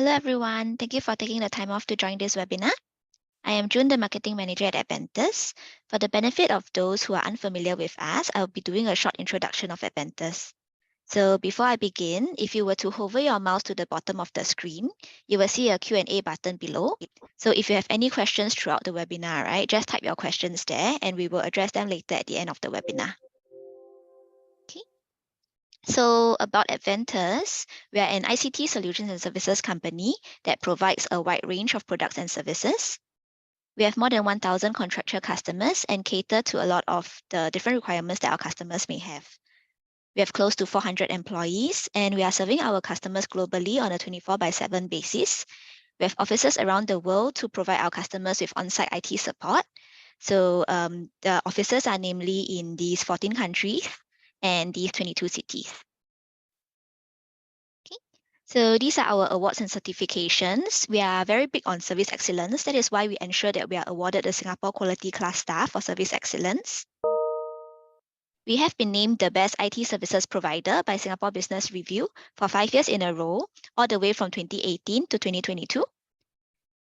Hello everyone, thank you for taking the time off to join this webinar. I am June, the Marketing Manager at Adventus. For the benefit of those who are unfamiliar with us, I will be doing a short introduction of Adventus. So before I begin, if you were to hover your mouse to the bottom of the screen, you will see a Q&A button below. So if you have any questions throughout the webinar, right, just type your questions there and we will address them later at the end of the webinar. Okay. So about Adventus, we are an ICT solutions and services company that provides a wide range of products and services. We have more than 1,000 contractual customers and cater to a lot of the different requirements that our customers may have. We have close to 400 employees and we are serving our customers globally on a 24/7 basis. We have offices around the world to provide our customers with on-site IT support. So the offices are namely in these 14 countries and these 22 cities. Okay. So these are our awards and certifications. We are very big on service excellence. That is why we ensure that we are awarded the Singapore Quality Class Star for service excellence. We have been named the best IT services provider by Singapore Business Review for 5 years in a row, all the way from 2018 to 2022.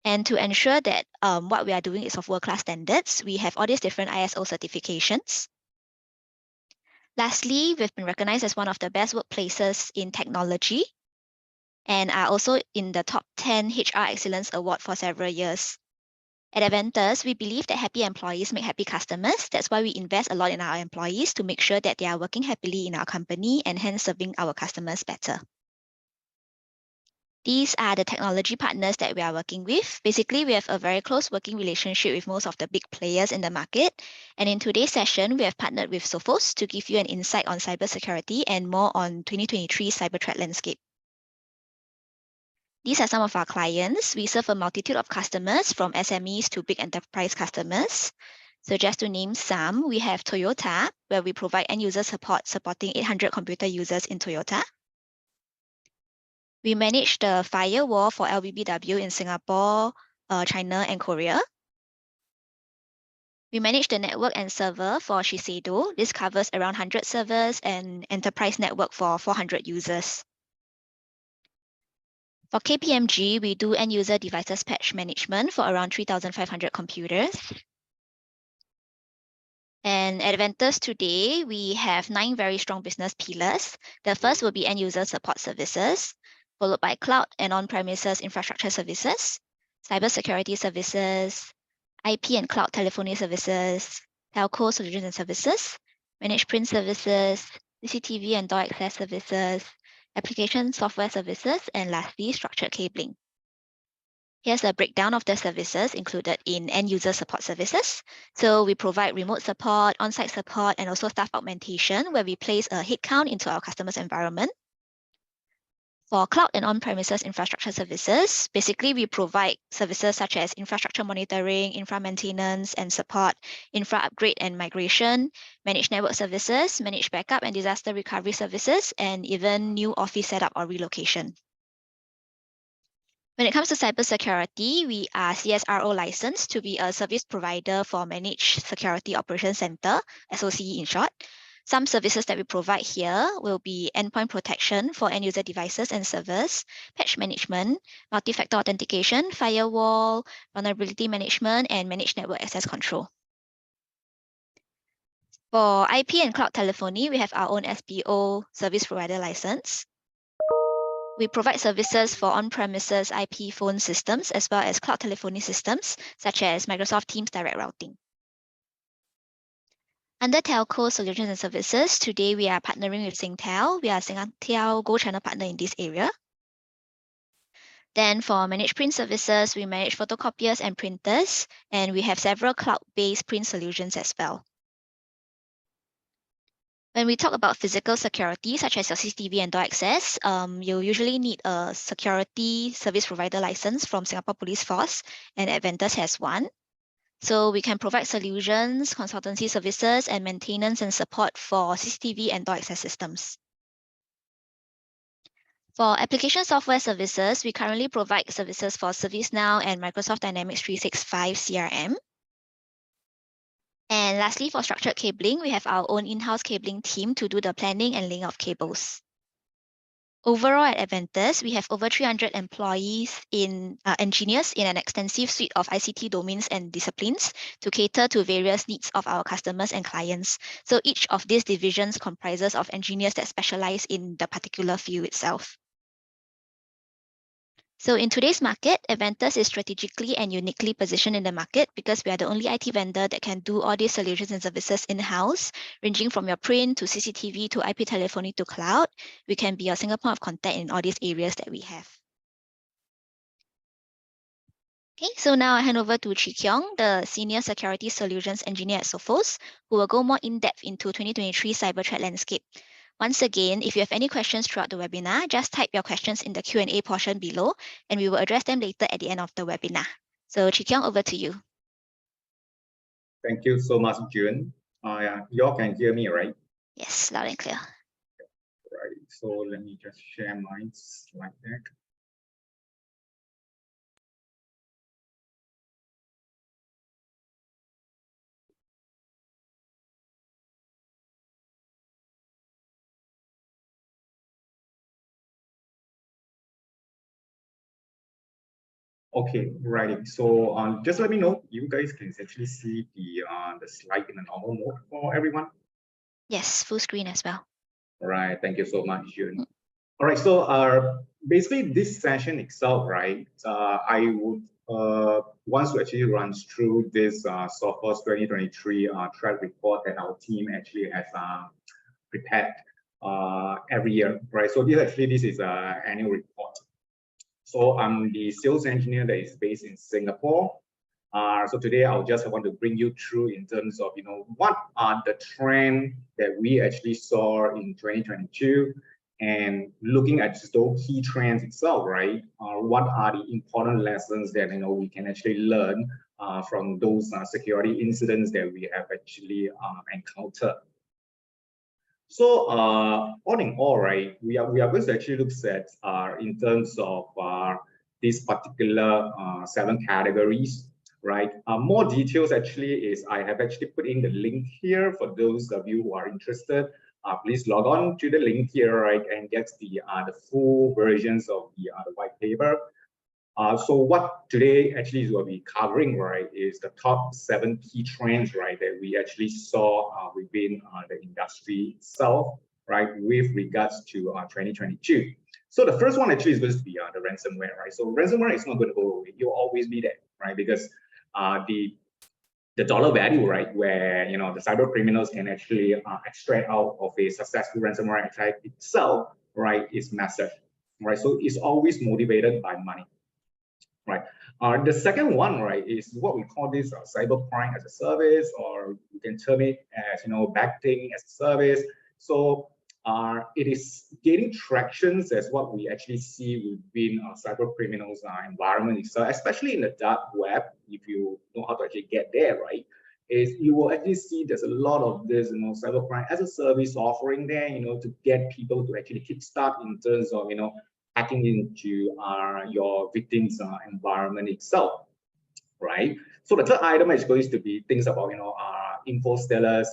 And to ensure that what we are doing is of world-class standards, we have all these different ISO certifications. Lastly, we've been recognized as one of the best workplaces in technology and are also in the top 10 HR Excellence Award for several years. At Adventus, we believe that happy employees make happy customers. That's why we invest a lot in our employees to make sure that they are working happily in our company and hence serving our customers better. These are the technology partners that we are working with. Basically, we have a very close working relationship with most of the big players in the market. And in today's session, we have partnered with Sophos to give you an insight on cybersecurity and more on 2023 CyberThreat Landscape. These are some of our clients. We serve a multitude of customers from SMEs to big enterprise customers. So just to name some, we have Toyota, where we provide end user support supporting 800 computer users in Toyota. We manage the firewall for LBBW in Singapore, China, and Korea. We manage the network and server for Shiseido. This covers around 100 servers and enterprise network for 400 users. For KPMG, we do end user devices patch management for around 3,500 computers. And at Adventus today, we have 9 very strong business pillars. The first will be end user support services, followed by cloud and on-premises infrastructure services, cybersecurity services, IP and cloud telephony services, telco solutions and services, managed print services, CCTV and door access services, application software services, and lastly, structured cabling. Here's a breakdown of the services included in end user support services. So we provide remote support, on-site support, and also staff augmentation where we place a headcount into our customer's environment. For cloud and on-premises infrastructure services, basically we provide services such as infrastructure monitoring, infra maintenance and support, infra upgrade and migration, managed network services, managed backup and disaster recovery services, and even new office setup or relocation. When it comes to cybersecurity, we are CSRO licensed to be a service provider for Managed Security Operations Center, SOCE in short. Some services that we provide here will be endpoint protection for end user devices and servers, patch management, multi-factor authentication, firewall, vulnerability management, and managed network access control. For IP and cloud telephony, we have our own SPO service provider license. We provide services for on-premises IP phone systems as well as cloud telephony systems, such as Microsoft Teams Direct Routing. Under Telco Solutions and Services, today we are partnering with Singtel. We are Singtel Go Channel partner in this area. Then for managed print services, we manage photocopiers and printers, and we have several cloud-based print solutions as well. When we talk about physical security, such as your CCTV and door access, you usually need a security service provider license from Singapore Police Force, and Adventus has one. So we can provide solutions, consultancy services, and maintenance and support for CCTV and door access systems. For application software services, we currently provide services for ServiceNow and Microsoft Dynamics 365 CRM. And lastly, for structured cabling, we have our own in-house cabling team to do the planning and laying of cables. Overall at Adventus, we have over 300 employees in engineers in an extensive suite of ICT domains and disciplines to cater to various needs of our customers and clients. So each of these divisions comprises of engineers that specialize in the particular field itself. So in today's market, Adventus is strategically and uniquely positioned in the market because we are the only IT vendor that can do all these solutions and services in-house, ranging from your print to CCTV to IP telephony to cloud. We can be your single point of contact in all these areas that we have. Okay, so now I hand over to Chi Kyong, the Senior Security Solutions Engineer at Sophos, who will go more in-depth into 2023 CyberThreat Landscape. Once again, if you have any questions throughout the webinar, just type your questions in the Q&A portion below, and we will address them later at the end of the webinar. So Chi Kyong, over to you. Thank you so much, June. You all can hear me, right? Yes, loud and clear. Right, so let me just share my slide deck. Okay, right. So just let me know. You guys can actually see the slide in a normal mode for everyone. Yes, full screen as well. All right. Thank you so much, June. All right. So basically this session itself, right? I would want to actually run through this Sophos 2023 threat report that our team actually has prepared every year, right? So this is an annual report. So I'm the sales engineer that is based in Singapore. So today I'll just want to bring you through in terms of, what are the trends that we actually saw in 2022 and looking at those key trends itself, right? What are the important lessons that, we can actually learn from those security incidents that we have actually encountered. So all in all, right, we are going to actually look at in terms of these particular 7 categories, right? More details actually is I have actually put in the link here for those of you who are interested. Please log on to the link here, right, and get the full versions of the white paper. So what today actually is what we're covering, right, is the top 7 key trends, right, that we actually saw within the industry itself, right, with regards to 2022. So the first one actually is going to be the ransomware, right? So ransomware is not going to go away; it will always be there, right? Because the dollar value, right, where the cyber criminals can actually extract out of a successful ransomware attack itself, right, is massive, right? So it's always motivated by money. Right. The second one, right, is what we call this cybercrime as a service, or you can term it as backing as a service. So it is gaining tractions as what we actually see within cyber criminals environment. So especially in the dark web, if you know how to actually get there, right, is you will actually see there's a lot of this cybercrime as a service offering there, to get people to actually kickstart in terms of hacking into your victim's environment itself, right? So the third item is going to be things about info stealers,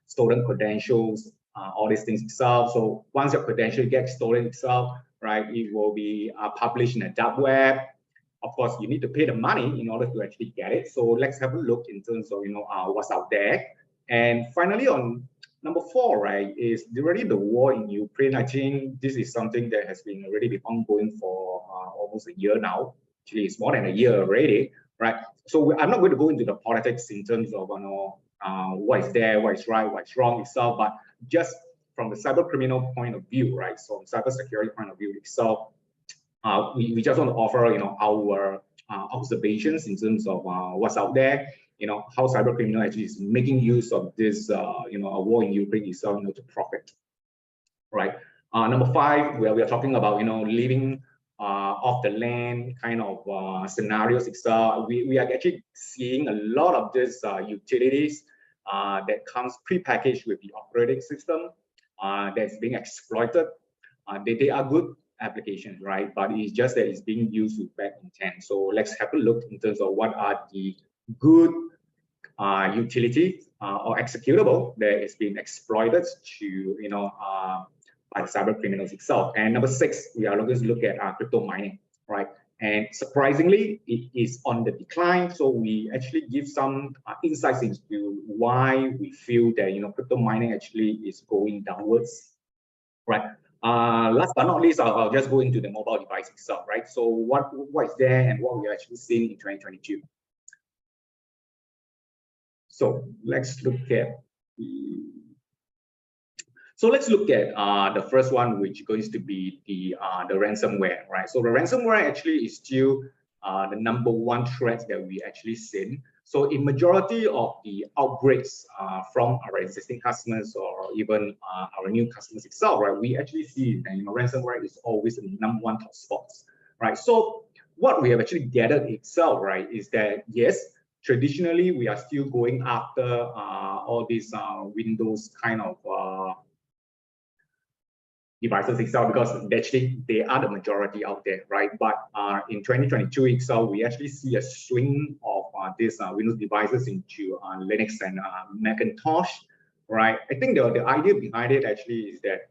stolen credentials, all these things itself. So once your credential gets stolen itself, right, it will be published in the dark web. Of course, you need to pay the money in order to actually get it. So let's have a look in terms of what's out there. And finally, on number 4, right, is already the war in Ukraine. I think this is something that has been already ongoing for almost a year now. Actually, it's more than a year already, right? So I'm not going to go into the politics in terms of what is there, what is right, what is wrong itself, but just from the cyber criminal point of view, right? So cyber security point of view itself, we just want to offer our observations in terms of what's out there. How cyber criminal actually is making use of this, a war in Ukraine itself, to profit, right? Number 5, where we are talking about, living off the land kind of scenarios itself. We are actually seeing a lot of these utilities that comes pre-packaged with the operating system that's being exploited. They are good applications, right? But it's just that it's being used with bad intent. So let's have a look in terms of what are the good utility or executable that is being exploited to by the cyber criminals itself. And number 6, we are going to look at crypto mining, right? And surprisingly, it is on the decline. So we actually give some insights into why we feel that crypto mining actually is going downwards, right? Last but not least, I'll just go into the mobile device itself, right? So what is there and what we are actually seeing in 2022. So let's look at the first one, which is going to be the ransomware, right? So the ransomware actually is still the #1 threat that we actually seen. So in majority of the outbreaks from our existing customers or even our new customers itself, right, we actually see that ransomware is always the #1 top spots, right? So what we have actually gathered itself, right, is that yes, traditionally we are still going after all these Windows kind of devices itself, because actually they are the majority out there, right? But in 2022 itself, we actually see a swing of these Windows devices into Linux and Macintosh, right? I think the idea behind it actually is that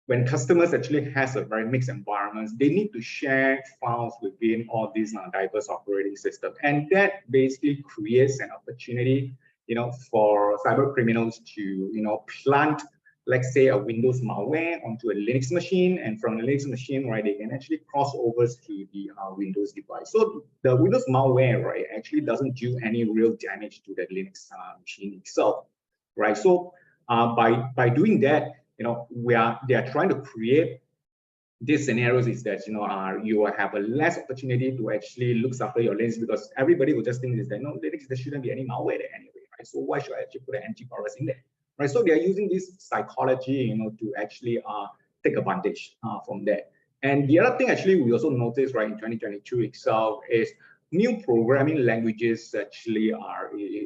when customers actually has a very mixed environments, they need to share files within all these diverse operating systems, and that basically creates an opportunity, for cyber criminals to plant, let's say, a Windows malware onto a Linux machine, and from the Linux machine, right, they can actually cross over to the Windows device. So the Windows malware, right, actually doesn't do any real damage to the Linux machine itself, right? So by doing that, they are trying to create these scenarios is that you will have a less opportunity to actually look after your Linux, because everybody will just think is that Linux, there shouldn't be any malware there anyway, right? So why should I actually put an antivirus in there, right? So they are using this psychology, to actually take advantage from that. And the other thing actually we also noticed, right, in 2022 itself is new programming languages actually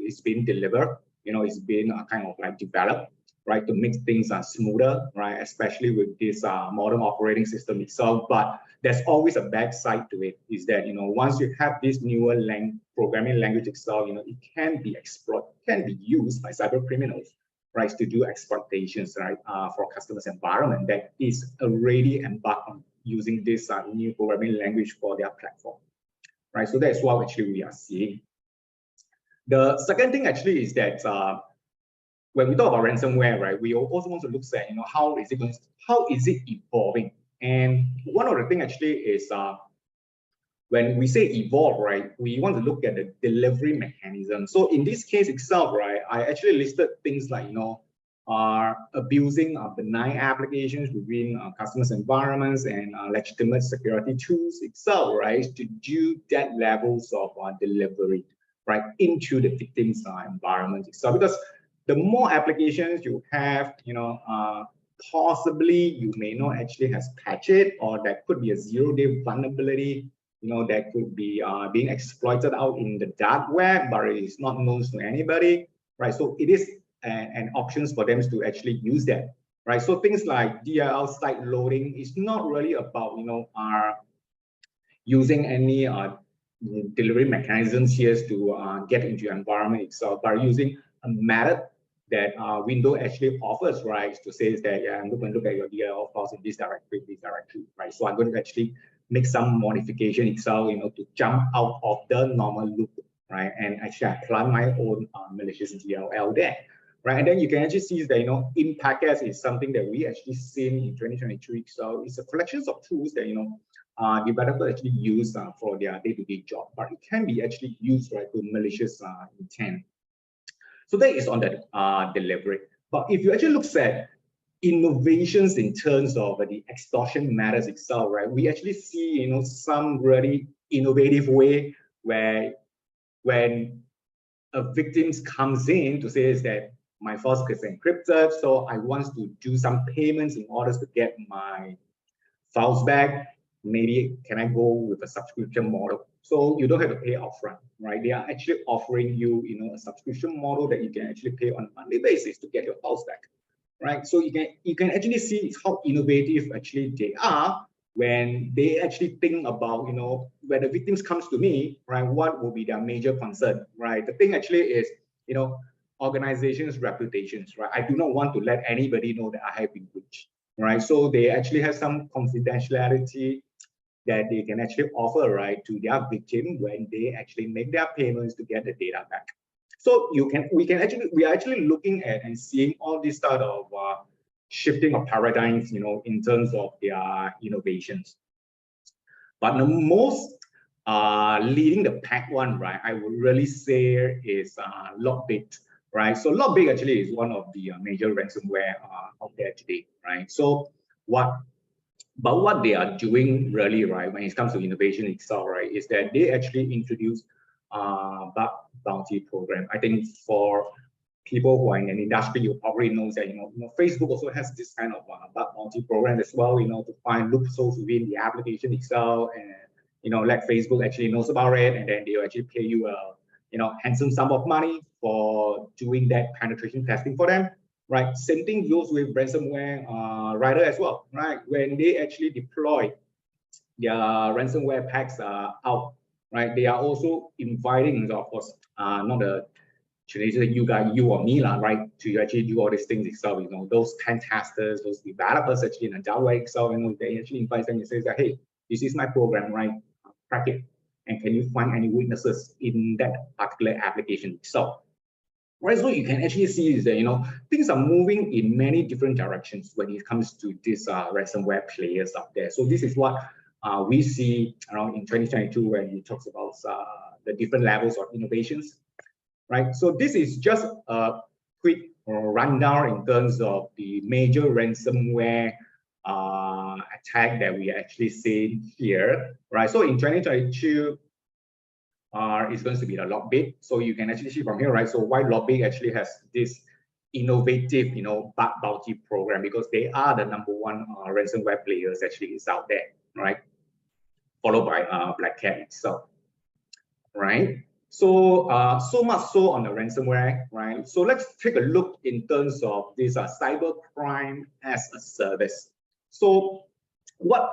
is being delivered, it's been kind of like developed, right, to make things smoother, right, especially with this modern operating system itself. But there's always a bad side to it, is that once you have this newer programming language itself, it can be used by cyber criminals, right, to do exploitations, right, for customers' environment that is already embarked on using this new programming language for their platform, right? So that's what actually we are seeing. The second thing actually is that when we talk about ransomware, right, we also want to look at how is it evolving. And one of the things actually is when we say evolve, right, we want to look at the delivery mechanism. So in this case itself, right, I actually listed things like are abusing benign applications within customers' environments and legitimate security tools itself, right, to do that levels of delivery, right, into the victim's environment itself. Because the more applications you have, possibly you may not actually have patched it, or that could be a zero-day vulnerability, that could be being exploited out in the dark web, but it is not known to anybody, right? So it is an option for them to actually use that, right? So things like DLL site loading is not really about, using any delivery mechanisms here to get into your environment itself, but using a method that Windows actually offers, right, to say that, yeah, I'm going to look at your DLL files in this directory, right? So I'm going to actually make some modification itself, to jump out of the normal loop, right, and actually apply my own malicious DLL there, right? And then you can actually see that, in packets is something that we actually seen in 2023. So it's a collection of tools that, developers actually use for their day-to-day job, but it can be actually used, right, to malicious intent. So that is on the delivery. But if you actually look at innovations in terms of the extortion matters itself, right, we actually see, some really innovative way where when a victim comes in to say is that my files is encrypted, so I want to do some payments in order to get my files back. Maybe can I go with a subscription model? So you don't have to pay upfront, right? They are actually offering you, a subscription model that you can actually pay on a monthly basis to get your files back, right? So you can actually see how innovative actually they are when they actually think about, when the victims comes to me, right, what will be their major concern, right? The thing actually is, organizations' reputations, right? I do not want to let anybody know that I have been breached, right? So they actually have some confidentiality that they can actually offer, right, to their victim when they actually make their payments to get the data back. So we are actually looking at and seeing all this sort of shifting of paradigms, in terms of their innovations. But the most leading the pack one, right, I would really say is Lockbit, right? So Lockbit actually is one of the major ransomware out there today, right? So what they are doing really, right, when it comes to innovation itself, right, is that they actually introduce bug bounty program. I think for people who are in an industry, you probably know that Facebook also has this kind of bug bounty program as well, to find loopholes within the application itself, and let Facebook actually knows about it, and then they'll actually pay you a handsome sum of money for doing that penetration testing for them. Right, same thing goes with ransomware rider as well, right? When they actually deploy their ransomware packs out, right? They are also inviting, of course, not the traditional you or me, right, to actually do all these things itself. Those pen testers, those developers actually in a Java itself, they actually invite them and say that, hey, this is my program, right? Crack it, and can you find any weaknesses in that particular application itself? Right, so you can actually see is that things are moving in many different directions when it comes to these ransomware players out there. So this is what we see around in 2022 when he talks about the different levels of innovations, right? So this is just a quick rundown in terms of the major ransomware attack that we actually see here, right? So in 2022. Is going to be the Lockbit. So you can actually see from here, right? So why Lockbit actually has this innovative, bug bounty program, because they are the #1 ransomware players actually is out there, right? Followed by Black Cat itself, right? So so much so on the ransomware, right? So let's take a look in terms of this cybercrime as a service. So what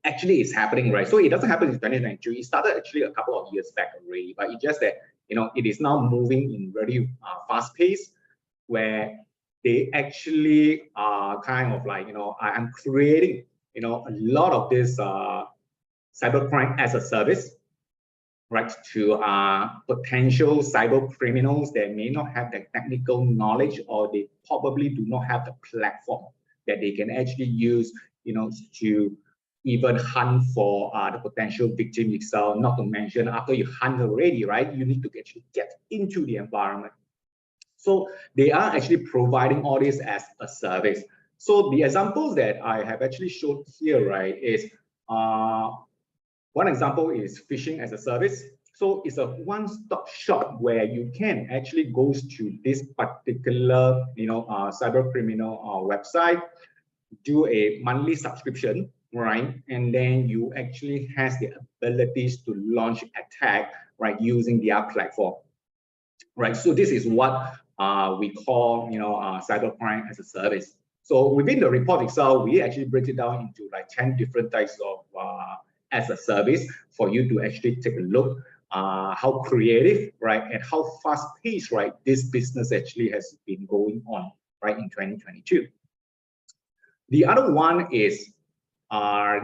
actually is happening, right? So it doesn't happen in 2022. It started actually a couple of years back already, but it's just that it is now moving in very fast pace, where they actually are kind of like I'm creating a lot of this cybercrime as a service, right, to potential cyber criminals that may not have the technical knowledge, or they probably do not have the platform that they can actually use to even hunt for the potential victim itself. Not to mention, after you hunt already, right, you need to actually get into the environment. So they are actually providing all this as a service. So the examples that I have actually showed here, right, is one example is phishing as a service. So it's a one-stop shop where you can actually go to this particular cyber criminal website, do a monthly subscription, right? And then you actually has the abilities to launch attack, right, using their platform, right? So this is what we call cybercrime as a service. So within the report itself, we actually break it down into like 10 different types of as a service for you to actually take a look how creative, right, and how fast paced, right, this business actually has been going on, right, in 2022. The other one is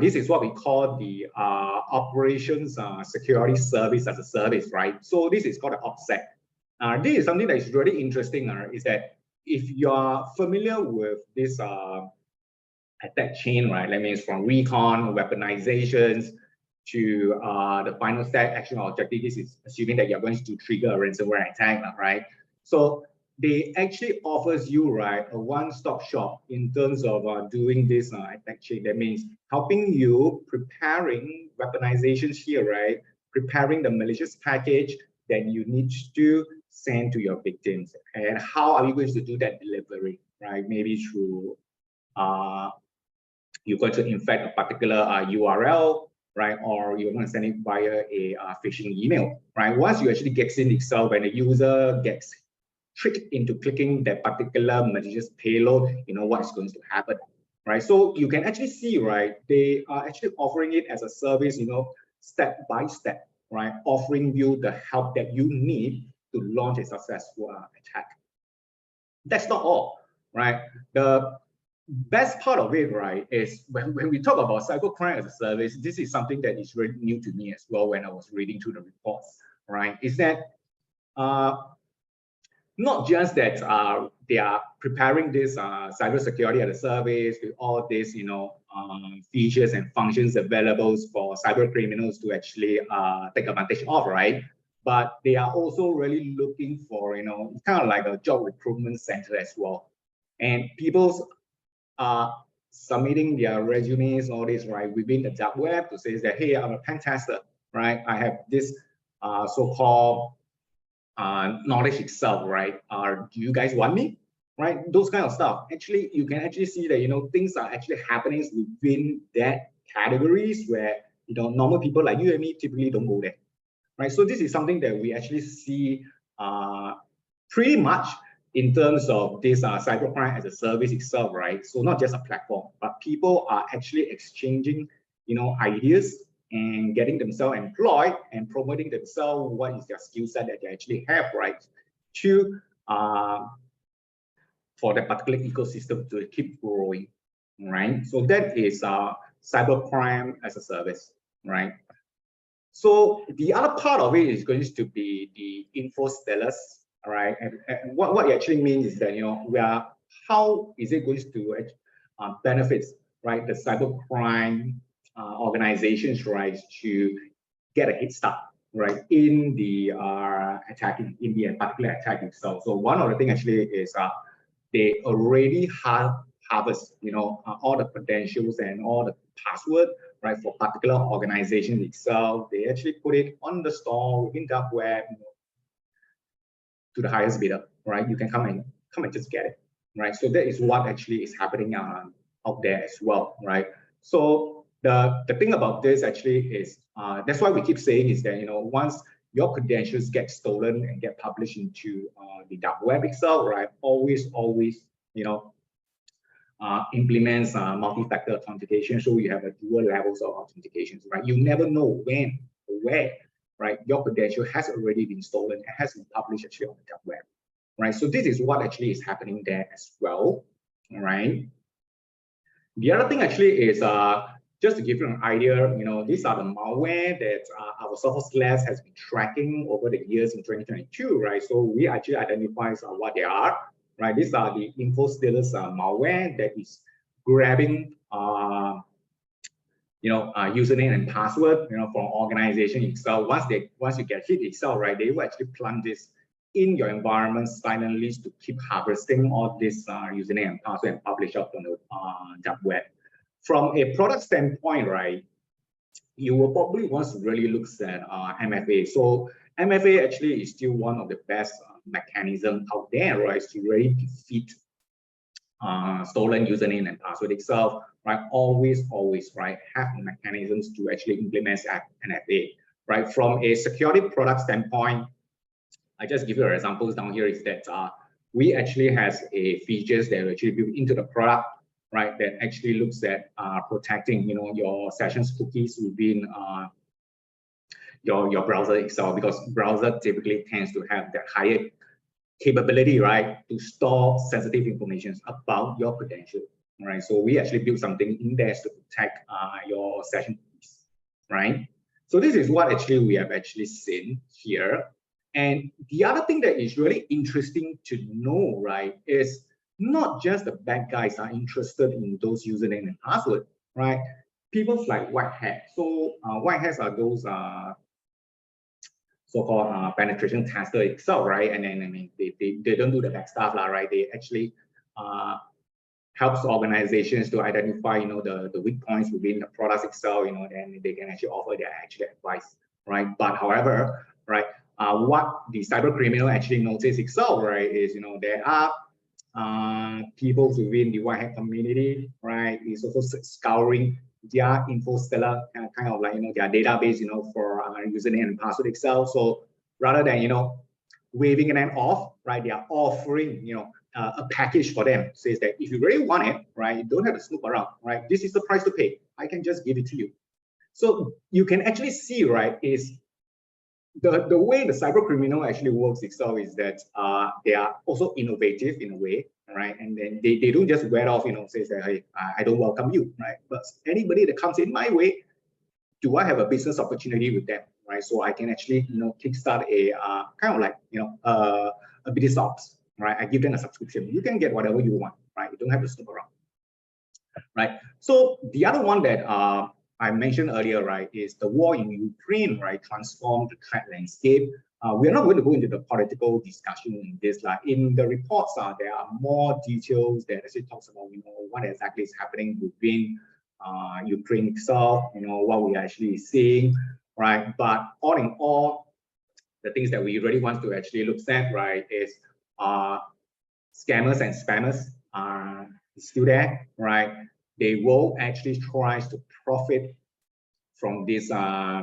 this is what we call the operations security service as a service, right? So this is called an OPSEC. This is something that is really interesting, is that if you are familiar with this attack chain, right, that means from recon, weaponizations, to the final step action or objective, this is assuming that you're going to trigger a ransomware attack, right? So they actually offers you, right, a one-stop shop in terms of doing this attack chain. That means helping you preparing weaponizations here, right? Preparing the malicious package that you need to send to your victims. And how are you going to do that delivery, right? Maybe through, you're going to infect a particular URL, right? Or you're going to send it via a phishing email, right? Once you actually get in itself, when the user gets tricked into clicking that particular malicious payload, what is going to happen, right? So you can actually see, right, they are actually offering it as a service, step by step, right? Offering you the help that you need to launch a successful attack. That's not all, right? The best part of it, right, is when we talk about cybercrime as a service, this is something that is very new to me as well when I was reading through the reports, right, is that not just that they are preparing this cybersecurity as a service with all these, features and functions available for cyber criminals to actually take advantage of, right? But they are also really looking for, kind of like a job recruitment center as well. And people are submitting their resumes, all this, right, within the dark web to say that, hey, I'm a pen tester, right? I have this so-called knowledge itself, right? Do you guys want me? Right? Those kind of stuff. Actually, you can actually see that, things are actually happening within that categories where, normal people like you and me typically don't go there, right? So this is something that we actually see pretty much in terms of this cybercrime as a service itself, right? So not just a platform, but people are actually exchanging, ideas and getting themselves employed and promoting themselves, what is their skill set that they actually have, right? To for the particular ecosystem to keep growing, right? So that is cybercrime as a service, right? So the other part of it is going to be the info stealers, right? And what it actually means is that, how is it going to benefit, right, the cybercrime organizations, right, to get a head start, right, in the attacking, in the particular attack itself. So one of the things actually is they already harvest, all the credentials and all the password, right, for particular organization itself. They actually put it on the store within dark web, to the highest bidder, right? You can come and just get it, right? So that is what actually is happening out there as well, right? So the thing about this actually is that's why we keep saying is that, once your credentials get stolen and get published into the dark web itself, right? Always, implements multi-factor authentication, so you have a dual levels of authentication, right? You never know when or where, right, your credential has already been stolen and has been published actually on the dark web, right? So this is what actually is happening there as well, all right? The other thing actually is just to give you an idea, these are the malware that our Sophos Labs has been tracking over the years in 2022, right? So we actually identify what they are, right? These are the info stealers malware that is grabbing username and password, from organization itself. Once you get hit itself, right, they will actually plant this in your environment silently to keep harvesting all this username and password and publish up on the dark web. From a product standpoint, right, you will probably want to really look at MFA. So MFA actually is still one of the best mechanisms out there, right, to really defeat stolen username and password itself, right? Always, right, have mechanisms to actually implement MFA, right? From a security product standpoint, I just give you examples down here is that we actually has a features that are actually built into the product, right? That actually looks at protecting, your sessions cookies within your browser itself, because browser typically tends to have the higher capability, right, to store sensitive information about your credential, right? So we actually built something in there to protect your session cookies, right? So this is what actually we have actually seen here. And the other thing that is really interesting to know, right, is not just the bad guys are interested in those username and password, right? People like white hat. So white hats are those so-called penetration tester itself, right? And then they don't do the back stuff, right? They actually helps organizations to identify, the weak points within the products itself, and they can actually offer their actual advice, right? But however, right, what the cyber criminal actually notice itself, right, is, there are people within the white hat community, right, is also scouring their info stellar kind of like, their database, for username and password itself. So rather than, waving them off, right, they are offering, a package for them. Says that if you really want it, right, you don't have to snoop around, right? This is the price to pay. I can just give it to you. So you can actually see, right, is the way the cyber criminal actually works itself is that they are also innovative in a way, right? And then they don't just wear off, says that, hey, I don't welcome you, right? But anybody that comes in my way, do I have a business opportunity with them, right? So I can actually, kickstart a kind of like, a business ops, right? I give them a subscription. You can get whatever you want, right? You don't have to snoop around, right? So the other one that I mentioned earlier, right, is the war in Ukraine, right, transformed the threat landscape. We're not going to go into the political discussion in this. Like in the reports, there are more details that actually talks about, what exactly is happening within Ukraine itself, what we are actually seeing, right? But all in all, the things that we really want to actually look at, right, is scammers and spammers are still there, right? They will actually try to profit from this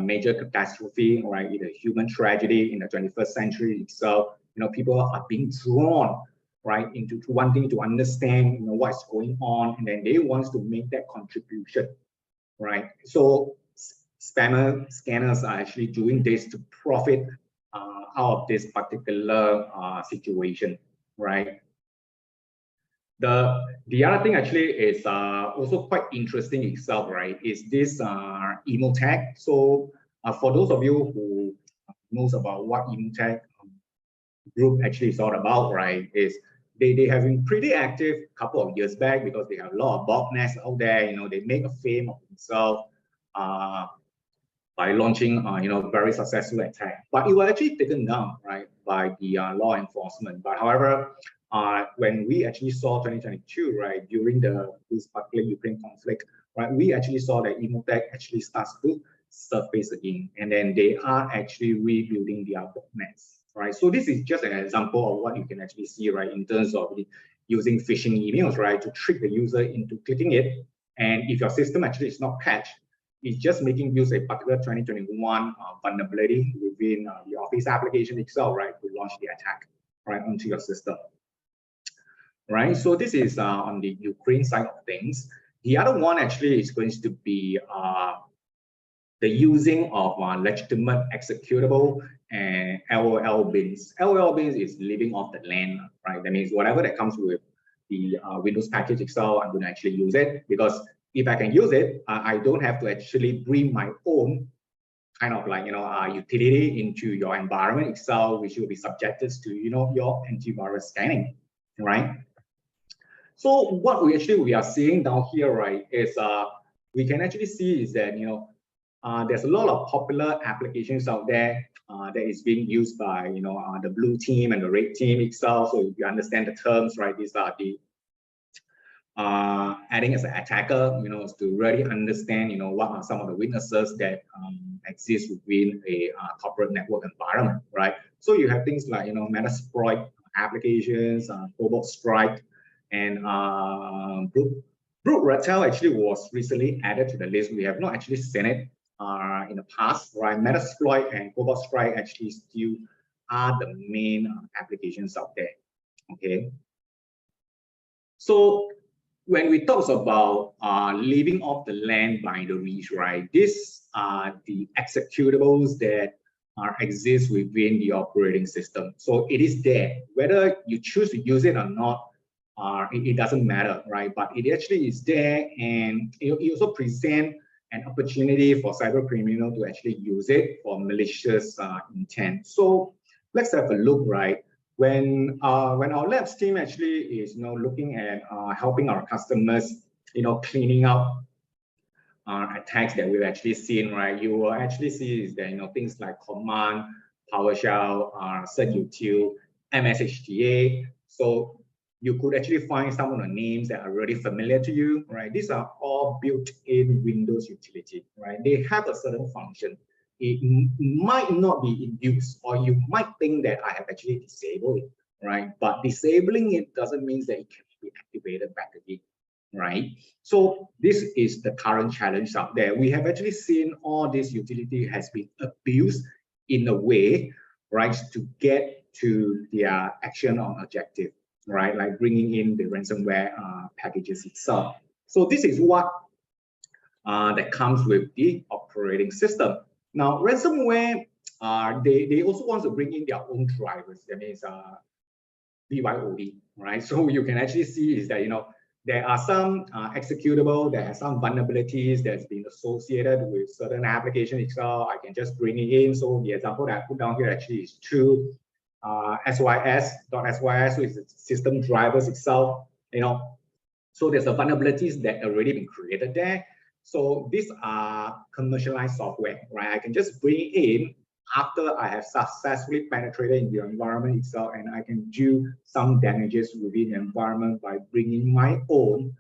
major catastrophe, right? In a human tragedy in the 21st century itself. People are being drawn, right, into wanting to understand, what's going on, and then they want to make that contribution, right? So scanners are actually doing this to profit out of this particular situation, right? The other thing actually is also quite interesting itself, right? Is this emo tag. So for those of you who knows about what emo tag group actually is all about, right? Is they have been pretty active a couple of years back because they have a lot of botnets out there. They make a fame of themselves by launching very successful attack. But it was actually taken down, right, by the law enforcement. But however, when we actually saw 2022, right, during this particular Ukraine conflict, right, we actually saw that Emotech actually starts to surface again, and then they are actually rebuilding their botnets, right? So this is just an example of what you can actually see, right, in terms of using phishing emails, right, to trick the user into clicking it. And if your system actually is not patched, it's just making use of a particular 2021 vulnerability within the Office application itself, right, to launch the attack, right, onto your system. Right, so this is on the Ukraine side of things. The other one actually is going to be the using of legitimate executable and LOL bins. LOL bins is living off the land, right? That means whatever that comes with the Windows package itself, I'm going to actually use it, because if I can use it, I don't have to actually bring my own kind of like utility into your environment itself, which will be subjected to your antivirus scanning, right? So what we are seeing down here, right, is we can actually see is that there's a lot of popular applications out there that is being used by the blue team and the red team itself. So if you understand the terms, right, these are the adding as an attacker, to really understand what are some of the weaknesses that exist within a corporate network environment, right? So you have things like Metasploit applications, Cobalt Strike, and Brute Ratel actually was recently added to the list. We have not actually seen it in the past, right? Metasploit and Cobalt Strike actually still are the main applications out there. Okay. So when we talk about living off the land binaries, right? These are the executables that exist within the operating system. So it is there. Whether you choose to use it or not, it doesn't matter, right? But it actually is there, and it also presents an opportunity for cyber criminal to actually use it for malicious intent. So let's have a look, right? When our labs team actually is looking at helping our customers, cleaning up attacks that we've actually seen, right? You will actually see is that things like command, PowerShell, certutil, MSHTA. So you could actually find some of the names that are really familiar to you, right? These are all built-in Windows utility, right? They have a certain function. It might not be in use, or you might think that I have actually disabled it, right? But disabling it doesn't mean that it can be activated back again, right? So this is the current challenge out there. We have actually seen all this utility has been abused in a way, right, to get to their action or objective, right? Like bringing in the ransomware packages itself. So this is what that comes with the operating system. Now, ransomware they also want to bring in their own drivers. That means BYOD, right? So you can actually see is that, you know, there are some executable, there are some vulnerabilities that's been associated with certain application itself. I can just bring it in. So the example that I put down here actually is true. SYS.SYS, so it's the system drivers itself, you know. So there's the vulnerabilities that already been created there. So these are commercialized software, right? I can just bring it in after I have successfully penetrated in the environment itself, and I can do some damages within the environment by bringing my own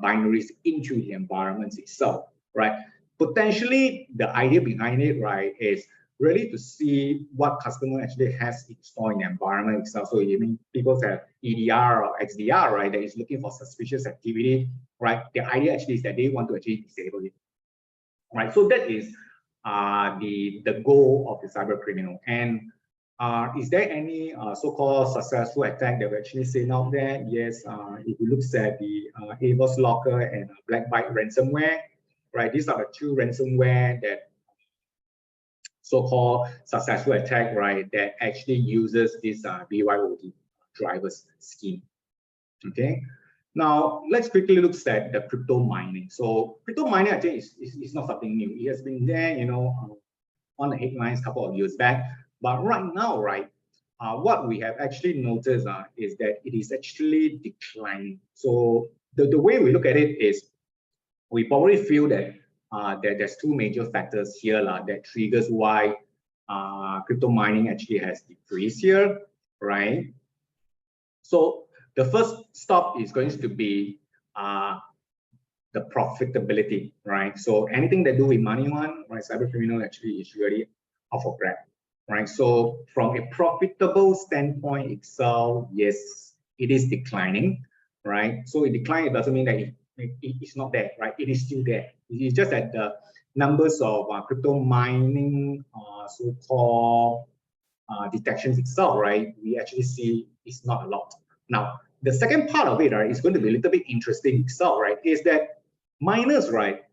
binaries into the environment itself, right? Potentially, the idea behind it, right, is really to see what customer actually has installed in the environment itself. So you mean people have EDR or XDR, right, that is looking for suspicious activity, right? The idea actually is that they want to actually disable it, right? So that is the goal of the cyber criminal. And is there any so-called successful attack that we're actually seeing out there? Yes, if you look at the Avos Locker and Black Byte ransomware, right? These are the two ransomware that so-called successful attack, right, that actually uses this BYOD drivers scheme. Okay. Now, let's quickly look at the crypto mining. So crypto mining, I think, is not something new. It has been there, you know, on the headlines a couple of years back. But right now, right, what we have actually noticed is that it is actually declining. So the way we look at it is we probably feel that there's two major factors here that triggers why crypto mining actually has decreased here, right? So the first stop is going to be the profitability, right? So anything that do with money one, right, cyber criminal actually is really off of grab, right? So from a profitable standpoint itself, yes, it is declining, right? So it decline, it doesn't mean that it's not there, right? It is still there. It's just that the numbers of crypto mining, so-called detections itself, right? We actually see it's not a lot. Now, the second part of it, right, is going to be a little bit interesting itself, right? Is that miners, right,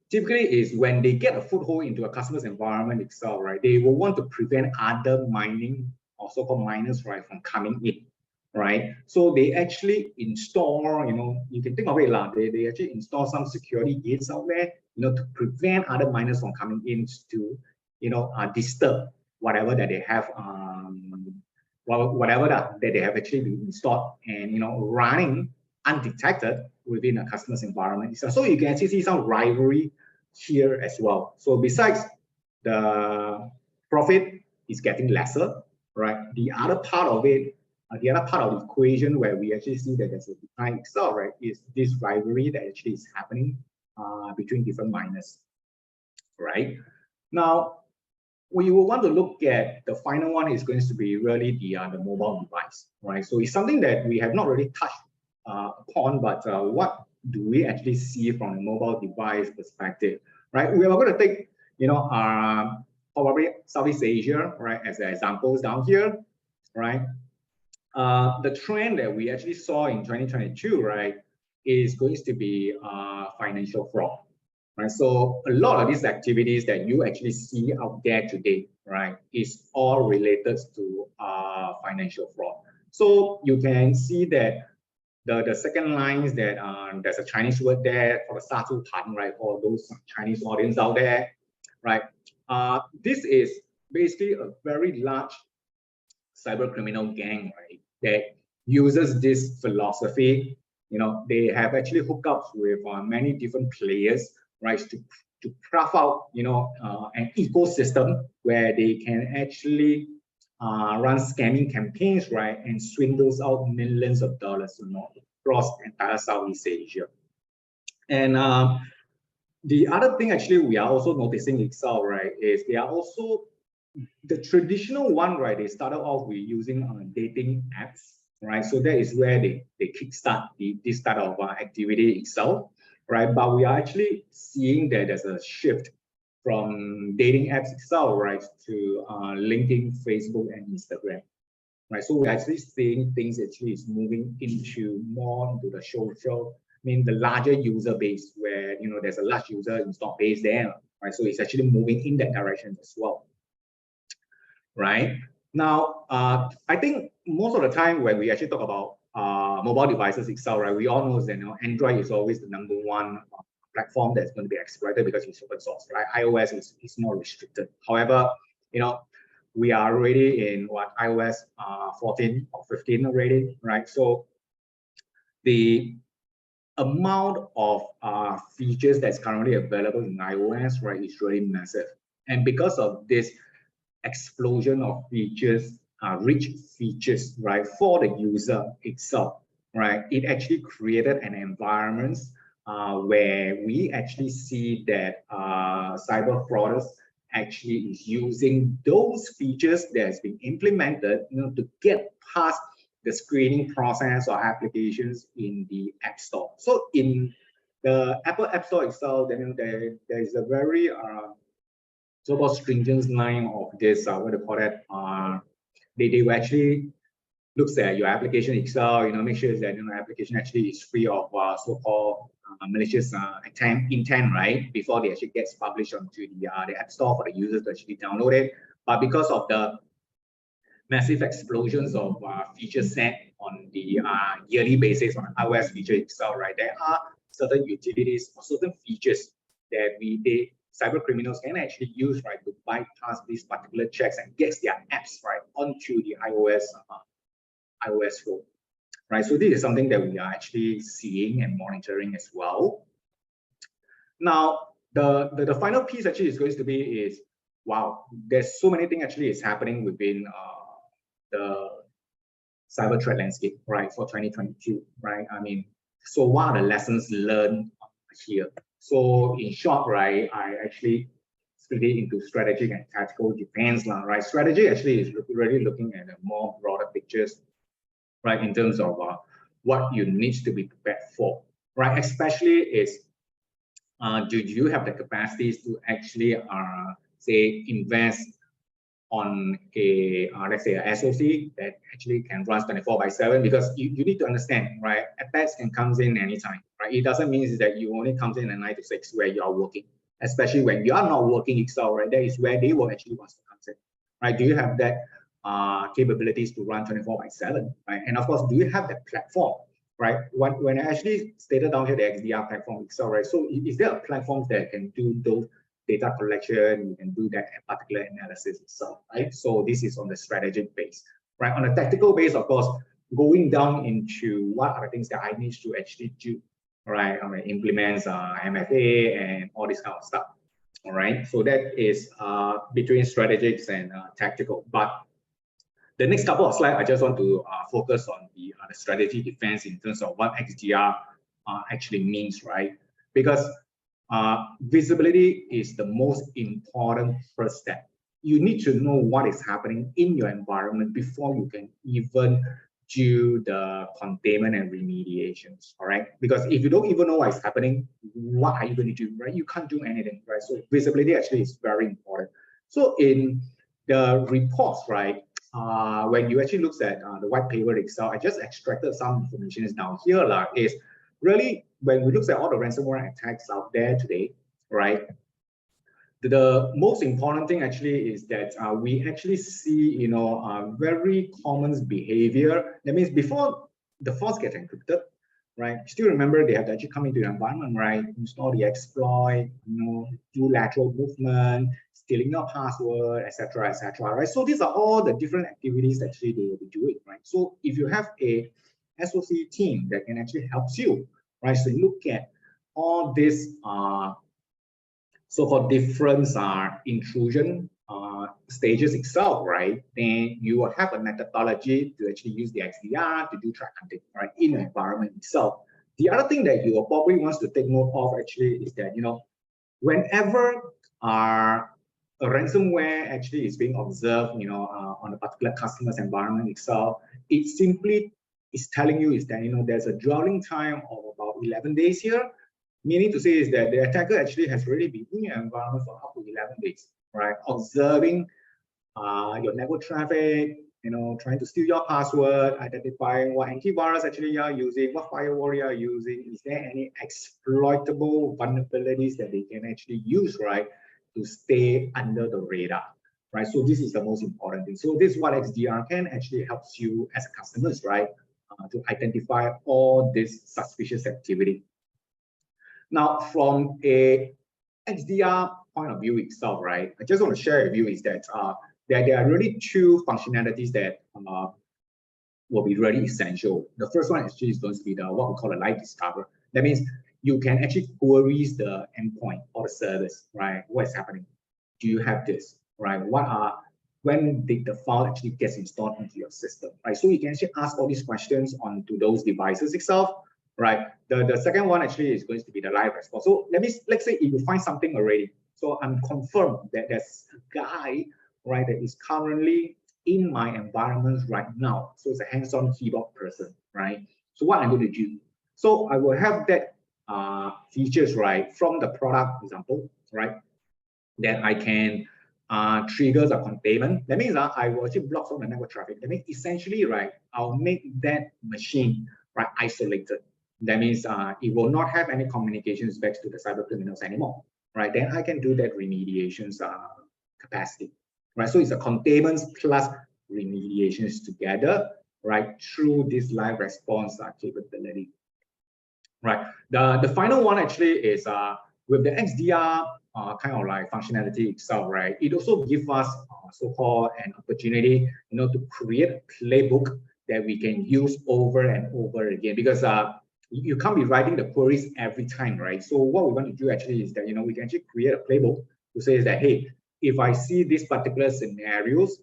typically is when they get a foothold into a customer's environment itself, right, they will want to prevent other mining or so-called miners, right, from coming in, right? So they actually install, you know, you can think of it like they actually install some security gates out there, you know, to prevent other miners from coming in to, you know, disturb whatever that they have, whatever that they have actually been installed and, you know, running undetected within a customer's environment. So you can actually see some rivalry here as well. So besides the profit is getting lesser, right? The other part of it, the other part of the equation where we actually see that there's a decline itself, right, is this rivalry that actually is happening between different miners, right? Now, we will want to look at the final one is going to be really the mobile device, right? So it's something that we have not really touched upon, but what do we actually see from a mobile device perspective, right? We are going to take, you know, probably Southeast Asia, right, as the examples down here, right? The trend that we actually saw in 2022, right, is going to be financial fraud, right? So a lot of these activities that you actually see out there today, right, is all related to financial fraud. So you can see that the second line is that there's a Chinese word there for the Satu Tan, right, for those Chinese audience out there, right? This is basically a very large cyber criminal gang, right, that uses this philosophy. You know, they have actually hookups with many different players, right, to craft out, you know, an ecosystem where they can actually run scamming campaigns, right, and swindles out millions of dollars, you know, across the entire Southeast Asia. And the other thing actually we are also noticing itself, right, is they are also the traditional one, right, they started off with using dating apps, right? So that is where they kickstart this type of activity itself, right? But we are actually seeing that there's a shift from dating apps itself, right, to linking Facebook and Instagram, right? So we're actually seeing things actually is moving into more into the social, I mean, the larger user base where, you know, there's a large user install base there, right? So it's actually moving in that direction as well. right? Now, I think most of the time when we actually talk about mobile devices itself, right, we all know that Android is always the #1 platform that's going to be exploited because it's open source, right? iOS is more restricted. However, we are already in iOS 14 or 15 already, right? So the amount of features that's currently available in iOS, right, is really massive. And because of this explosion of features, rich features, right, for the user itself, right, it actually created an environment where we actually see that cyber fraudsters actually is using those features that's been implemented, to get past the screening process or applications in the App Store. So in the Apple App Store itself, then there is a very so-called stringent line of this, what do you call that? They will actually looks at your application itself, make sure that application actually is free of so-called malicious intent, right? Before they actually gets published onto the App Store for the users to actually download it. But because of the massive explosions of feature set on the yearly basis on iOS feature itself, right? There are certain utilities or certain features that cyber criminals can actually use, right, to bypass these particular checks and gets their apps right onto the iOS flow, right? So this is something that we are actually seeing and monitoring as well. Now, the final piece actually is going to be wow, there's so many things actually is happening within the cyber threat landscape, right, for 2022, right? I mean, so what are the lessons learned here? So in short, right, I actually split it into strategic and tactical defense, right? Strategy actually is really looking at a more broader pictures, right, in terms of what you need to be prepared for, right? Especially is, do you have the capacities to actually, say, invest on a, let's say, a SOC that actually can run 24/7, because you need to understand, right? Attacks can come in anytime, right? It doesn't mean that you only comes in at 9 to 6 where you are working, especially when you are not working itself, right? That is where they will actually want to come in, right? Do you have that capabilities to run 24/7, right? And of course, do you have that platform, right? When I actually stated down here the XDR platform itself, right? So is there a platform that can do those data collection, you can do that particular analysis itself, right? So this is on the strategic base, right? On the tactical base, of course, going down into what are the things that I need to actually do, right? I mean, implements MFA and all this kind of stuff, all right? So that is between strategics and tactical. But the next couple of slides, I just want to focus on the strategy defense in terms of what XDR actually means, right? Because visibility is the most important first step. You need to know what is happening in your environment before you can even do the containment and remediations, all right? Because if you don't even know what is happening, what are you going to do, right? You can't do anything, right? So visibility actually is very important. So in the reports, right, when you actually look at the white paper itself, I just extracted some information down here, is really, when we look at all the ransomware attacks out there today, right, the most important thing actually is that we actually see, very common behavior. That means before the files get encrypted, right, still remember they have to actually come into your environment, right, install the exploit, do lateral movement, stealing your password, etc., right? So these are all the different activities actually they will be doing, right? So if you have a SOC team that can actually help you, right, so look at all these so-called different intrusion stages itself, right, then you will have a methodology to actually use the XDR to do threat hunting, right, in the environment itself. The other thing that you will probably want to take note of actually is that, whenever a ransomware actually is being observed, on a particular customer's environment itself, it simply is telling you is that, there's a dwelling time of about 11 days here. Meaning to say is that the attacker actually has already been in your environment for up to 11 days, right? Observing your network traffic, trying to steal your password, identifying what antivirus actually you are using, what firewall you are using. Is there any exploitable vulnerabilities that they can actually use, right, to stay under the radar, right? So this is the most important thing. So this is what XDR can actually helps you as a customers, right? To identify all this suspicious activity. Now, from a XDR point of view itself, right? I just want to share with you is that there are really two functionalities that will be really essential. The first one actually is going to be the what we call a live discover. That means you can actually query the endpoint or the service, right? What is happening? Do you have this, right? When did the file actually get installed into your system, right? So you can actually ask all these questions onto those devices itself, right? The second one actually is going to be the live response. So let's say if you find something already, so I'm confirmed that there's a guy, right, that is currently in my environment right now. So it's a hands-on keyboard person, right? So what I'm going to do, so I will have that features, right, from the product example, right, that I can trigger the containment. That means I will actually block some of the network traffic. That means essentially, right, I'll make that machine, right, isolated. That means it will not have any communications back to the cyber criminals anymore, right? Then I can do that remediations capacity, right? So it's a containment plus remediations together, right, through this live response capability, right? The final one actually is with the XDR kind of like functionality itself, right? It also gives us so-called an opportunity, to create a playbook that we can use over and over again, because you can't be writing the queries every time, right? So what we want to do actually is that, we can actually create a playbook to say that, hey, if I see these particular scenarios,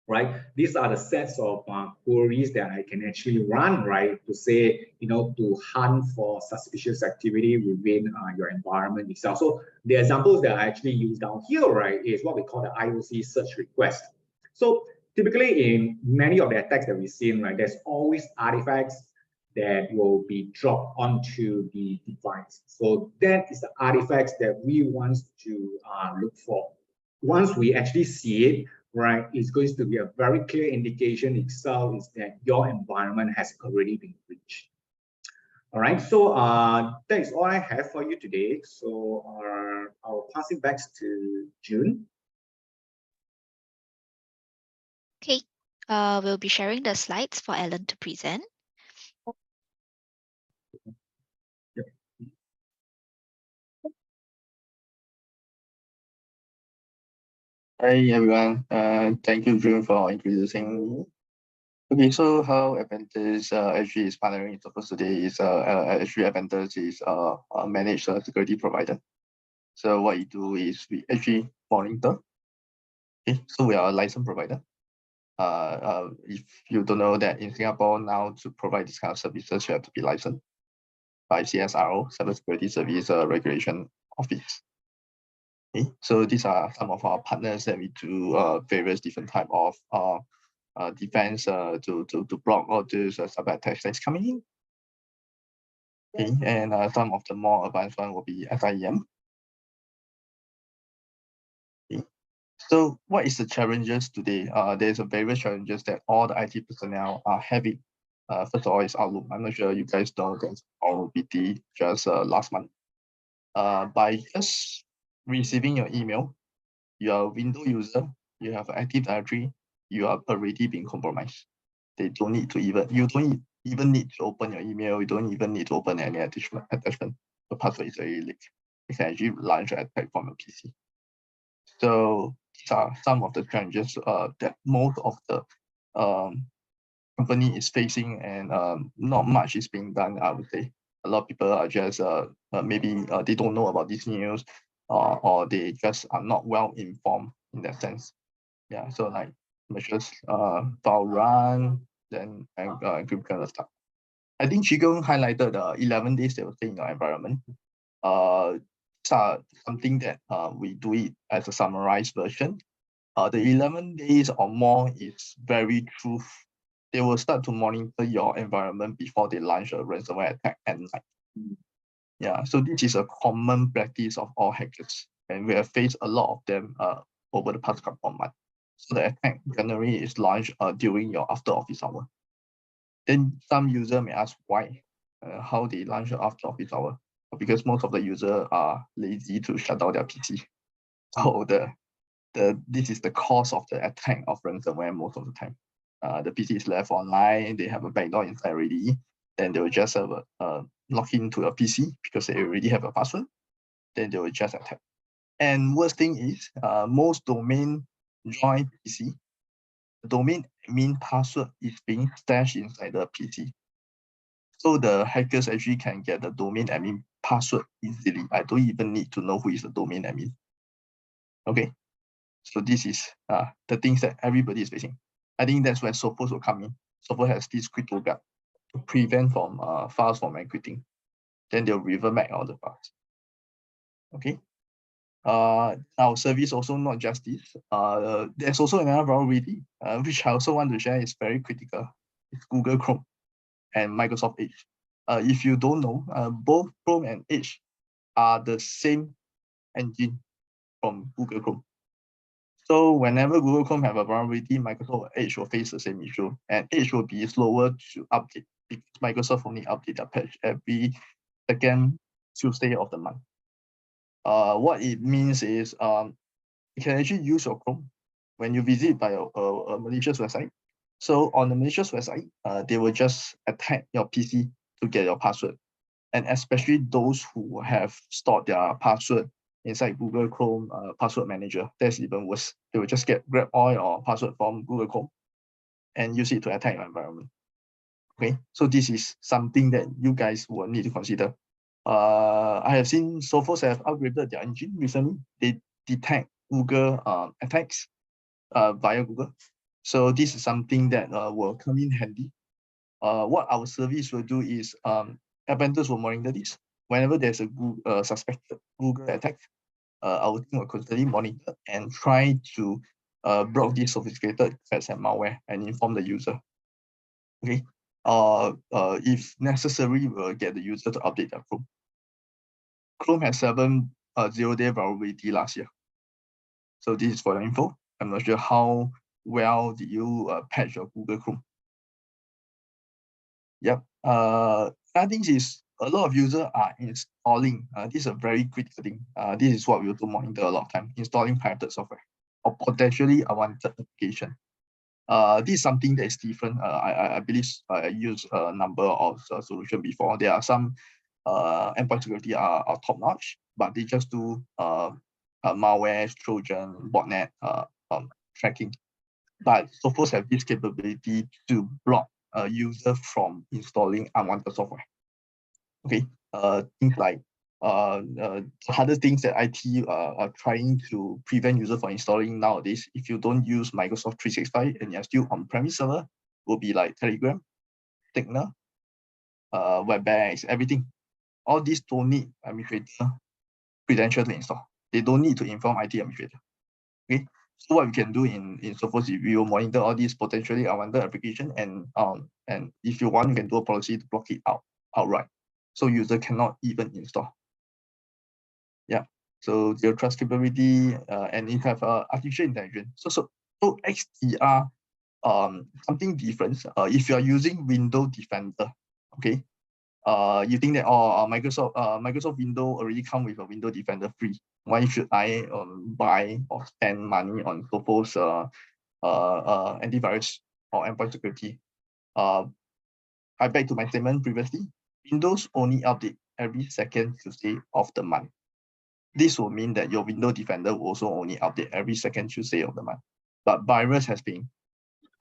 right, these are the sets of queries that I can actually run, right, to say, to hunt for suspicious activity within your environment itself. So the examples that I actually use down here, right, is what we call the IOC search request. So typically in many of the attacks that we've seen, right, there's always artifacts that will be dropped onto the device. So that is the artifacts that we want to look for. Once we actually see it, right, it's going to be a very clear indication itself is that your environment has already been breached. All right, so that is all I have for you today. So I'll pass it back to June. Okay, we'll be sharing the slides for Alan to present. Hi everyone, thank you June for introducing me. Okay, so how Adventus actually is partnering with Sophos today is actually Adventus is a managed security provider. So what you do is we actually monitor. Okay, so we are a license provider. If you don't know that in Singapore now to provide this kind of services, you have to be licensed by CSRO, Cybersecurity Service Regulation Office. Okay, so these are some of our partners that we do various different type of defense to block all these cyber attacks that's coming in. Okay, and some of the more advanced one will be SIEM. Okay. So what is the challenges today? There's a various challenges that all the IT personnel are having. First of all is Outlook. I'm not sure you guys know there's OBT just last month. By just receiving your email, you're a Windows user, you have Active Directory, you are already being compromised. They don't need to you don't even need to open your email, you don't even need to open any attachment. The password is already leaked. You can actually launch an attack from a PC. So these are some of the challenges that most of the company is facing, and not much is being done, I would say. A lot of people are just maybe they don't know about this news, or they just are not well informed in that sense. Yeah, so like measures file run, then group kind of stuff. I think Chigong highlighted the 11 days they will stay in your environment. These are something that we do it as a summarized version. The 11 days or more is very true. They will start to monitor your environment before they launch a ransomware attack at night. Yeah, so this is a common practice of all hackers, and we have faced a lot of them over the past couple of months. So the attack generally is launched during your after office hour. Then some user may ask why, how they launch after office hour, because most of the users are lazy to shut down their PC. So this is the cause of the attack of ransomware most of the time. The PC is left online, they have a backdoor inside already, then they will just have log into a PC because they already have a password, then they will just attack. And worst thing is, most domain join PC, the domain admin password is being stashed inside the PC. So the hackers actually can get the domain admin password easily. I don't even need to know who is the domain admin. Okay, so this is the things that everybody is facing. I think that's where Sophos will come in. Sophos has this crypto guard to prevent from files from encrypting. Then they'll revert back all the files. Okay. Our service also not just this. There's also another vulnerability, which I also want to share is very critical. It's Google Chrome and Microsoft Edge. If you don't know, both Chrome and Edge are the same engine from Google Chrome. So whenever Google Chrome have a vulnerability, Microsoft Edge will face the same issue, and Edge will be slower to update because Microsoft only update their patch every second Tuesday of the month. What it means is you can actually use your Chrome when you visit by a malicious website. So on the malicious website, they will just attack your PC to get your password. And especially those who have stored their password inside Google Chrome password manager, that's even worse. They will just grab all your password from Google Chrome and use it to attack your environment. Okay, so this is something that you guys will need to consider. I have seen Sophos have upgraded their engine recently. They detect Google attacks via Google. So this is something that will come in handy. What our service will do is Adventus will monitor this. Whenever there's a suspected Google attack, our team will constantly monitor and try to block these sophisticated threats and malware and inform the user. Okay. If necessary, we'll get the user to update their Chrome. Chrome has 7 zero-day vulnerability last year. So this is for the info. I'm not sure how well did you patch your Google Chrome. Yep. Another thing is a lot of users are installing. This is a very critical thing. This is what we also monitor a lot of time, installing pirated software or potentially unwanted application. This is something that is different. I believe I used a number of solutions before. There are some endpoint security are top-notch, but they just do malware, Trojan, botnet tracking. But Sophos have this capability to block a user from installing unwanted software. Okay, things like other things that IT are trying to prevent users from installing nowadays. If you don't use Microsoft 365 and you're still on-premise server, will be like Telegram, Signal, WebEx, everything. All these don't need administrator credential to install. They don't need to inform IT administrator. Okay, so what we can do in Sophos is we will monitor all these potentially unwanted application, and if you want, you can do a policy to block it outright, so user cannot even install. Yeah. So zero trust capability and it have artificial intelligence. So XDR something different. If you are using Windows Defender, okay. You think that Microsoft Windows already come with a Windows Defender free. Why should I buy or spend money on Sophos antivirus or endpoint security? I back to my statement previously. Windows only update every second Tuesday of the month. This will mean that your Windows Defender will also only update every second Tuesday of the month. But virus has been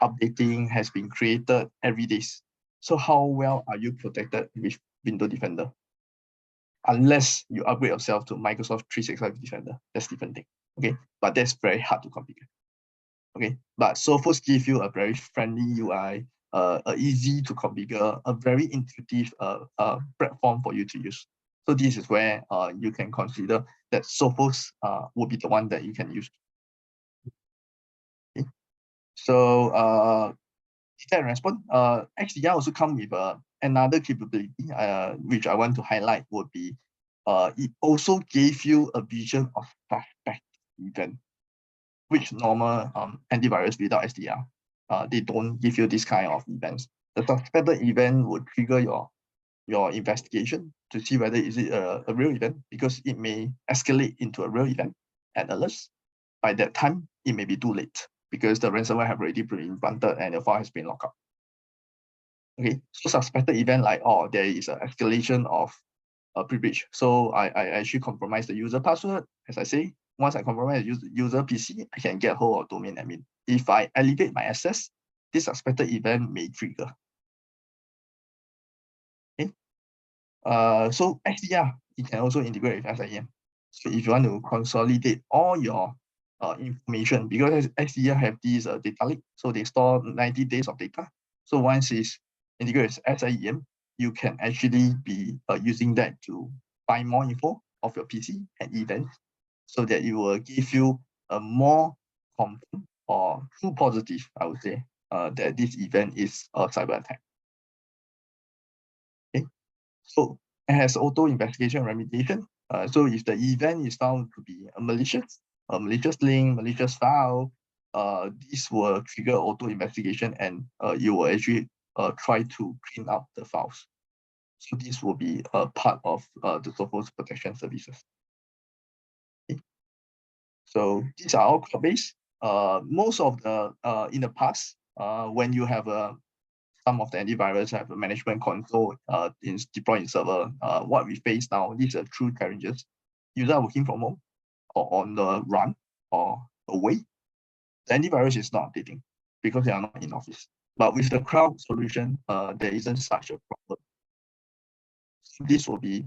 updating, has been created every day. So how well are you protected with Windows Defender? Unless you upgrade yourself to Microsoft 365 Defender, that's a different thing. Okay, but that's very hard to configure. Okay, but Sophos give you a very friendly UI, easy to configure, a very intuitive platform for you to use. So this is where you can consider that Sophos will be the one that you can use. Okay. So that response, XDR also come with another capability, which I want to highlight would be, it also gave you a vision of suspect event, which normal antivirus without XDR, they don't give you this kind of events. The suspected event would trigger your investigation to see whether is it a real event, because it may escalate into a real event and alerts. by that time, it may be too late because the ransomware have already been implanted and the file has been locked up. Okay, so suspected event like, oh, there is an escalation of a pre-breach. So I actually compromise the user password. As I say, once I compromise the user PC, I can get hold of domain admin. If I elevate my access, this suspected event may trigger. Okay. So XDR, it can also integrate with SIEM. So if you want to consolidate all your information, because XDR have these data lake, so they store 90 days of data. So once it's integrated with SIEM, you can actually be using that to find more info of your PC and events, so that it will give you a more confirm or true positive, I would say, that this event is a cyber attack. Okay, so it has auto investigation remediation. So if the event is found to be a malicious link, malicious file, this will trigger auto investigation, and you will actually try to clean up the files. So this will be a part of the Sophos protection services. Okay. So these are all cloud-based. Most of the in the past, when you have some of the antivirus have a management console deployed in server, what we face now, these are true challenges. Users are working from home or on the run or away. The antivirus is not updating because they are not in office. But with the cloud solution, there isn't such a problem. So this will be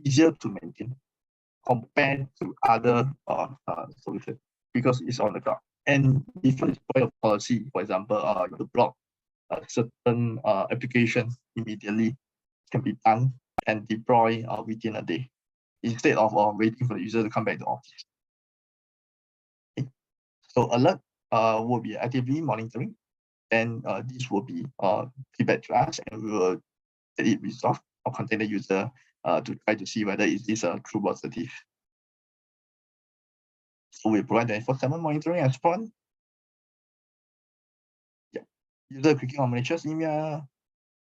easier to maintain compared to other solutions because it's on the cloud. And if you deploy a policy, for example, you block a certain application immediately, can be done and deploy within a day instead of waiting for the user to come back to office. Okay. So alert will be actively monitoring, and this will be feedback to us, and we will get it resolved or contact the user to try to see whether is this a true positive. So we provide 24/7 monitoring and support. Yeah. User clicking on malicious email,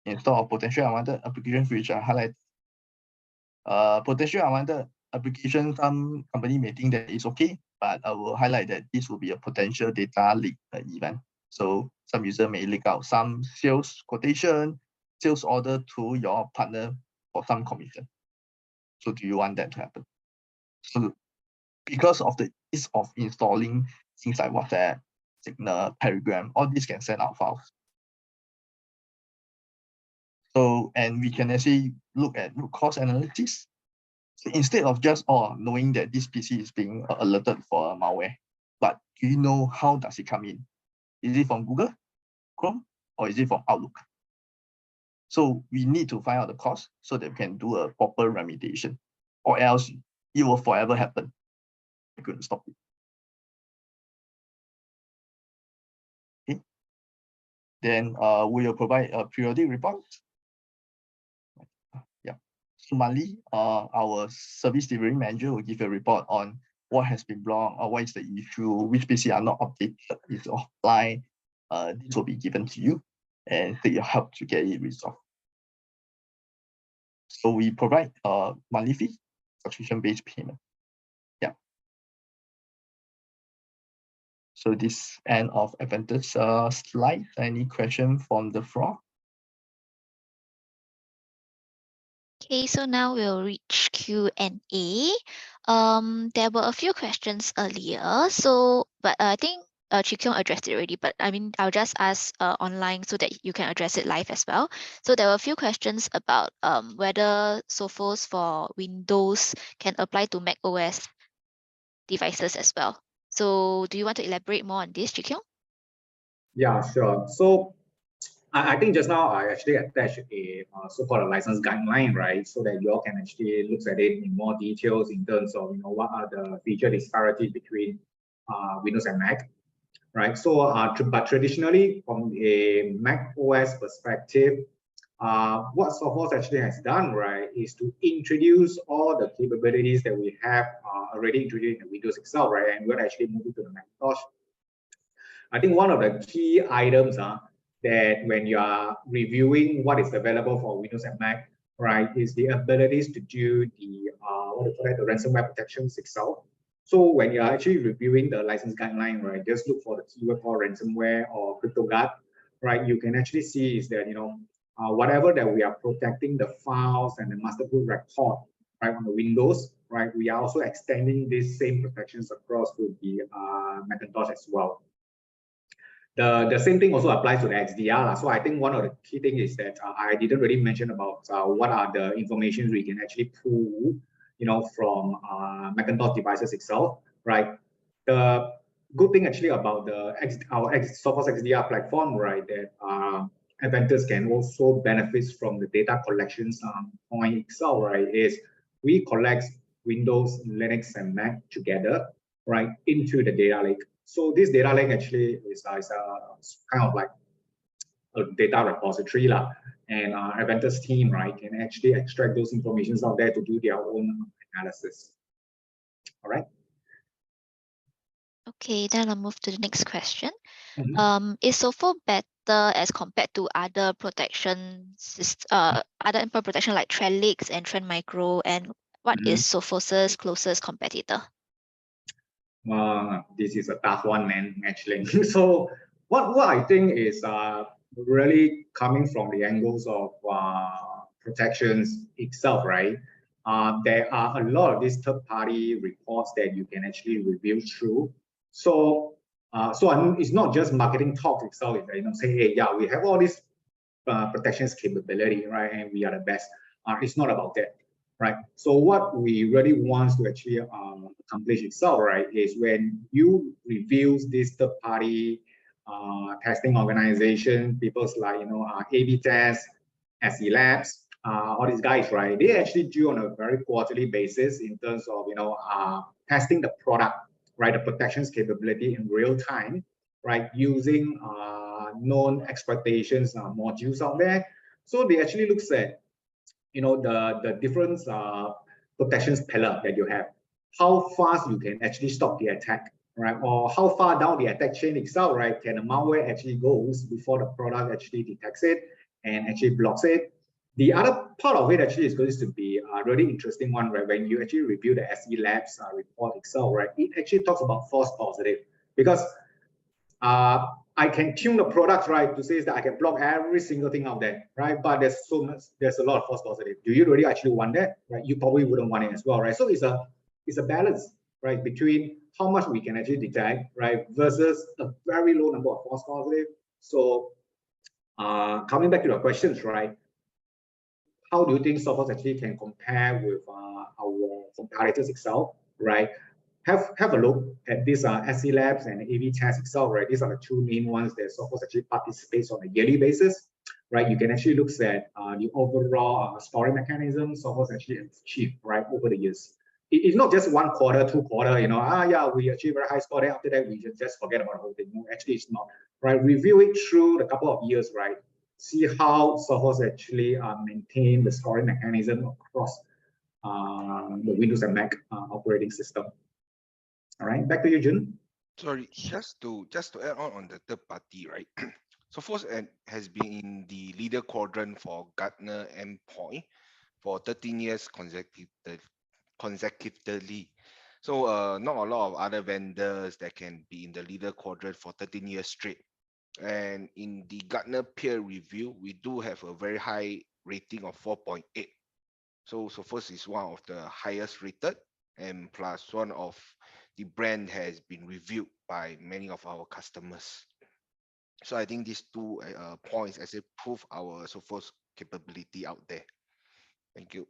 install potential unwanted applications which are highlighted. Potential unwanted application, some company may think that it's okay, but I will highlight that this will be a potential data leak event. So some user may leak out some sales quotation, sales order to your partner for some commission. So do you want that to happen? So because of the ease of installing things like WhatsApp, Signal, Telegram, all these can send out files. So, and we can actually look at root cause analysis. So instead of just knowing that this PC is being alerted for a malware, but do you know how does it come in? Is it from Google, Chrome, or is it from Outlook? So we need to find out the cause so that we can do a proper remediation, or else it will forever happen. I couldn't stop it. Okay. Then we will provide periodic reports. Yeah. So monthly, our service delivery manager will give a report on what has been blocked, or what is the issue, which PC are not updated, is offline. This will be given to you and take your help to get it resolved. So we provide monthly fee, subscription-based payment. Yeah. So this end of Adventus slide. Any question from the floor? Okay, so now we'll reach Q&A. There were a few questions earlier, so but I think Chee Kiong addressed it already, but I mean, I'll just ask online so that you can address it live as well. So there were a few questions about whether Sophos for Windows can apply to Mac OS devices as well. So do you want to elaborate more on this, Chee Kiong? Yeah, sure. So I think just now I actually attached a so-called a license guideline, right? So that you all can actually look at it in more details in terms of, what are the feature disparities between Windows and Mac, right? So, but traditionally from a Mac OS perspective, what Sophos actually has done, right, is to introduce all the capabilities that we have already introduced in the Windows itself, right? And we're actually moving to the Macintosh. I think one of the key items that when you are reviewing what is available for Windows and Mac, right, is the abilities to do the the ransomware protections itself, So when you're actually reviewing the license guideline, right, just look for the keyword called ransomware or CryptoGuard, right? You can actually see is that, whatever that we are protecting the files and the master boot record, right, on the Windows, right, we are also extending these same protections across to the Macintosh as well. The same thing also applies to the XDR. So I think one of the key things is that I didn't really mention about what are the information we can actually pull, from Macintosh devices itself, right? The good thing actually about our Sophos XDR platform, right, that Adventus can also benefit from the data collections point itself, right, is we collect Windows, Linux, and Mac together, right, into the data lake. So this data lake actually is kind of like a data repository, and Adventus team, right, can actually extract those informations out there to do their own analysis. All right. Okay, then I'll move to the next question. Mm-hmm. Is Sophos better as compared to other protection other endpoint protection like Trellix and Trend Micro, and what is Sophos's closest competitor? This is a tough one, man, actually. So what I think is really coming from the angles of protections itself, right? There are a lot of these third-party reports that you can actually review through. So it's not just marketing talk itself. Say, hey, yeah, we have all these protections capability, right? And we are the best. It's not about that, right? So what we really want to actually accomplish itself, right, is when you review this third-party testing organization, people's like A/B tests, SE Labs, all these guys, right? They actually do on a very quarterly basis in terms of testing the product, right, the protections capability in real time, right, using known exploitations modules out there. So they actually looks at the different protections pillar that you have, how fast you can actually stop the attack, right, or how far down the attack chain itself, right, can the malware actually goes before the product actually detects it and actually blocks it. The other part of it actually is going to be a really interesting one, right? When you actually review the SE Labs report itself, right, it actually talks about false positive, because I can tune the products, right, to say that I can block every single thing out there, right? But there's a lot of false positive. Do you really actually want that, right? You probably wouldn't want it as well, right? So it's a balance, right, between how much we can actually detect, right, versus a very low number of false positive. So coming back to your questions, right, how do you think Sophos actually can compare with our competitors itself, right? Have a look at these SE Labs and AV Test itself, right? These are the two main ones that Sophos actually participates on a yearly basis, right? You can actually look at the overall scoring mechanism Sophos actually achieved, right, over the years. It's not just 1 quarter, 2 quarter, yeah, we achieve very high score, then after that we just forget about the whole thing. No, actually it's not, right? Review it through the couple of years, right? See how Sophos actually maintain the scoring mechanism across the Windows and Mac operating system. All right, back to you, Jun. Sorry, just to add on the third party, right? Sophos has been in the leader quadrant for Gartner endpoint for 13 years consecutively. So not a lot of other vendors that can be in the leader quadrant for 13 years straight. And in the Gartner peer review, we do have a very high rating of 4.8. So Sophos is one of the highest rated, and plus one of the brand has been reviewed by many of our customers. So I think these two points actually prove our Sophos capability out there. Thank you.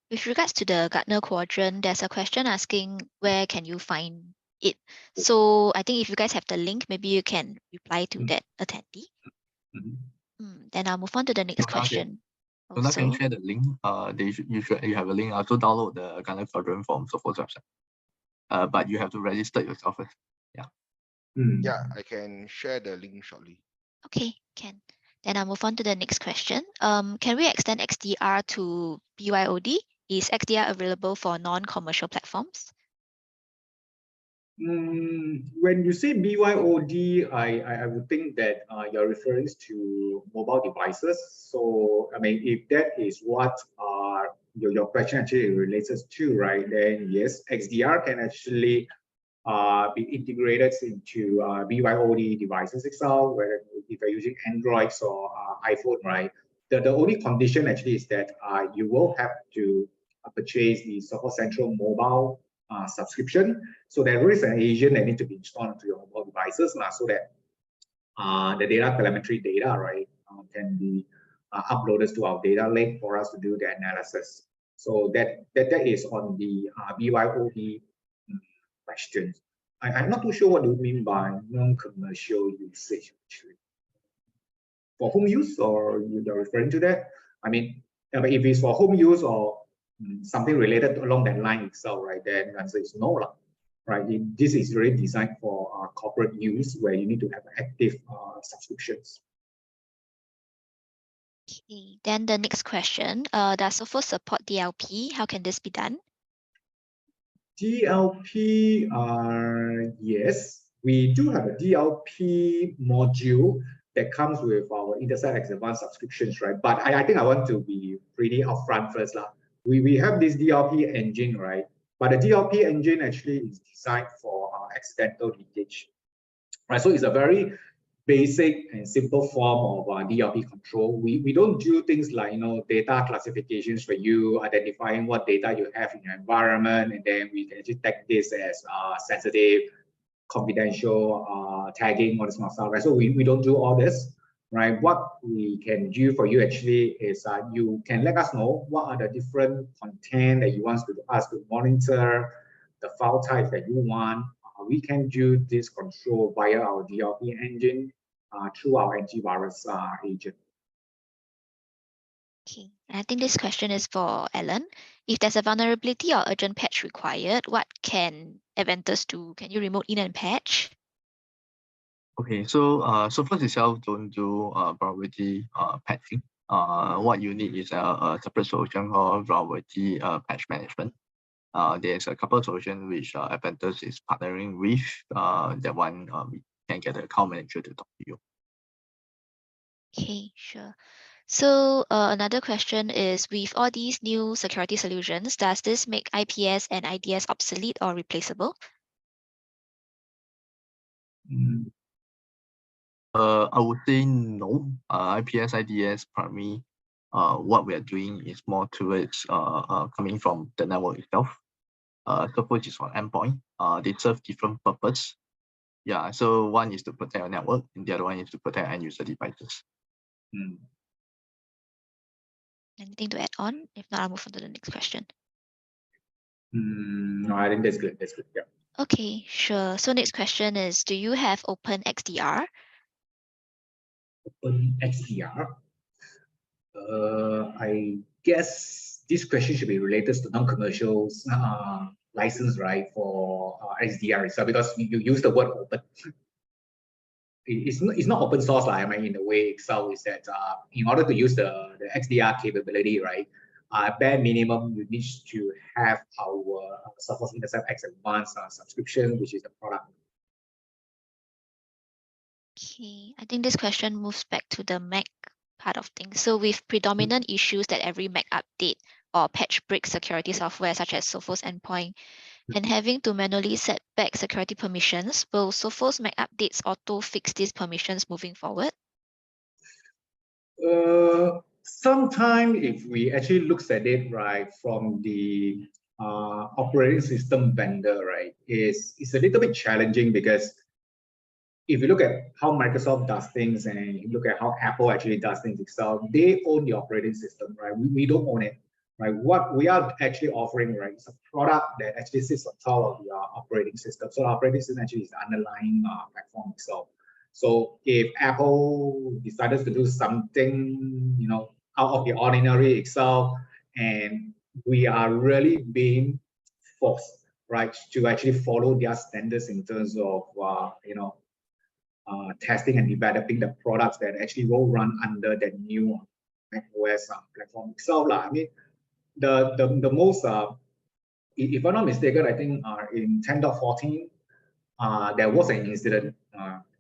With regards to the Gartner quadrant, there's a question asking where can you find it. So I think if you guys have the link, maybe you can reply to that attendee. Then I'll move on to the next question. So I can share the link. You have a link. Also download the Gartner quadrant from Sophos website. But you have to register yourself first. Yeah. Yeah, I can share the link shortly. Okay, can. Then I'll move on to the next question. Can we extend XDR to BYOD? Is XDR available for non-commercial platforms? When you say BYOD, I would think that you're referring to mobile devices. So, I mean, if that is what your question actually relates to, right? Then yes, XDR can actually be integrated into BYOD devices itself, whether if you're using Androids or iPhone, right? The only condition actually is that you will have to purchase the Sophos Central mobile subscription. So there is an agent that needs to be installed into your mobile devices so that the data telemetry data, right, can be uploaded to our data lake for us to do the analysis. So that is on the BYOD questions. I'm not too sure what you mean by non-commercial usage actually. For home use, or you're referring to that? I mean, if it's for home use or something related along that line itself, right, then the answer is no, right? This is really designed for corporate use where you need to have active subscriptions. Okay, then the next question, does Sophos support DLP? How can this be done? DLP, yes, we do have a DLP module that comes with our InterceptX Advanced subscriptions, right? But I think I want to be pretty upfront first. We have this DLP engine, right? But the DLP engine actually is designed for accidental leakage, right? So it's a very basic and simple form of DLP control. We don't do things like data classifications for you, identifying what data you have in your environment, and then we can actually tag this as sensitive, confidential, tagging, all this kind of stuff, right? So we don't do all this, right? What we can do for you actually is you can let us know what are the different content that you want us to monitor, the file type that you want. We can do this control via our DLP engine through our antivirus agent. Okay, I think this question is for Alan. If there's a vulnerability or urgent patch required, what can Adventus do? Can you remote in and patch? Okay, so Sophos itself don't do vulnerability patching. What you need is a separate solution called vulnerability patch management. There's a couple of solutions which Adventus is partnering with. That one we can get the account manager to talk to you. Okay, sure. So another question is, with all these new security solutions, does this make IPS and IDS obsolete or replaceable? I would say no. IPS, IDS, primarily, what we are doing is more towards coming from the network itself. Sophos is on endpoint. They serve different purpose. Yeah, so one is to protect our network, and the other one is to protect end user devices. Anything to add on? If not, I'll move on to the next question. No, I think that's good. That's good. Yeah. Okay, sure. So next question is, do you have Open XDR? Open XDR. I guess this question should be related to non-commercial license, right, for XDR itself, because you use the word open. It's not open source, I mean, in the way itself is that in order to use the XDR capability, right, bare minimum you need to have our Sophos InterceptX Advanced subscription, which is the product. Okay, I think this question moves back to the Mac part of things. So with predominant issues that every Mac update or patch breaks security software such as Sophos Endpoint, and having to manually set back security permissions, will Sophos Mac updates auto fix these permissions moving forward? Sometimes if we actually look at it, right, from the operating system vendor, right, it's a little bit challenging, because if you look at how Microsoft does things and you look at how Apple actually does things itself, they own the operating system, right? We don't own it, right? What we are actually offering, right, is a product that actually sits on top of the operating system. So the operating system actually is the underlying platform itself. So if Apple decided to do something, out of the ordinary itself, and we are really being forced, right, to actually follow their standards in terms of, testing and developing the products that actually will run under the new macOS platform itself. I mean, the most, if I'm not mistaken, I think in 10.14, there was an incident.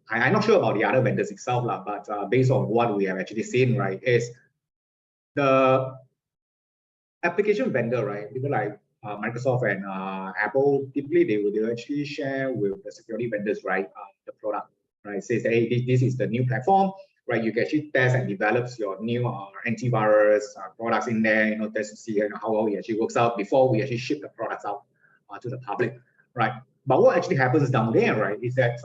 I'm not sure about the other vendors itself, but based on what we have actually seen, right, is the application vendor, right? People like Microsoft and Apple, typically they will actually share with the security vendors, right? The product, right? Says that, hey, this is the new platform, right? You can actually test and develop your new antivirus products in there, test to see how well it actually works out before we actually ship the products out to the public, right? But what actually happens down there, right, is that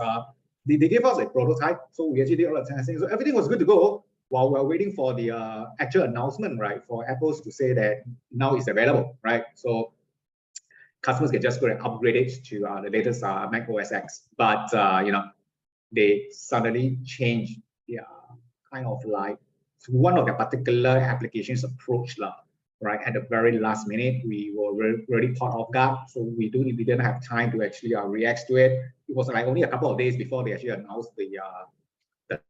they gave us a prototype, so we actually did all the testing, so everything was good to go while we're waiting for the actual announcement, right, for Apple to say that now it's available, right? So customers can just go and upgrade it to the latest Mac OS X, but they suddenly changed kind of like one of the particular applications approach, right? At the very last minute, we were really caught off guard, so we didn't have time to actually react to it. It was like only a couple of days before they actually announced the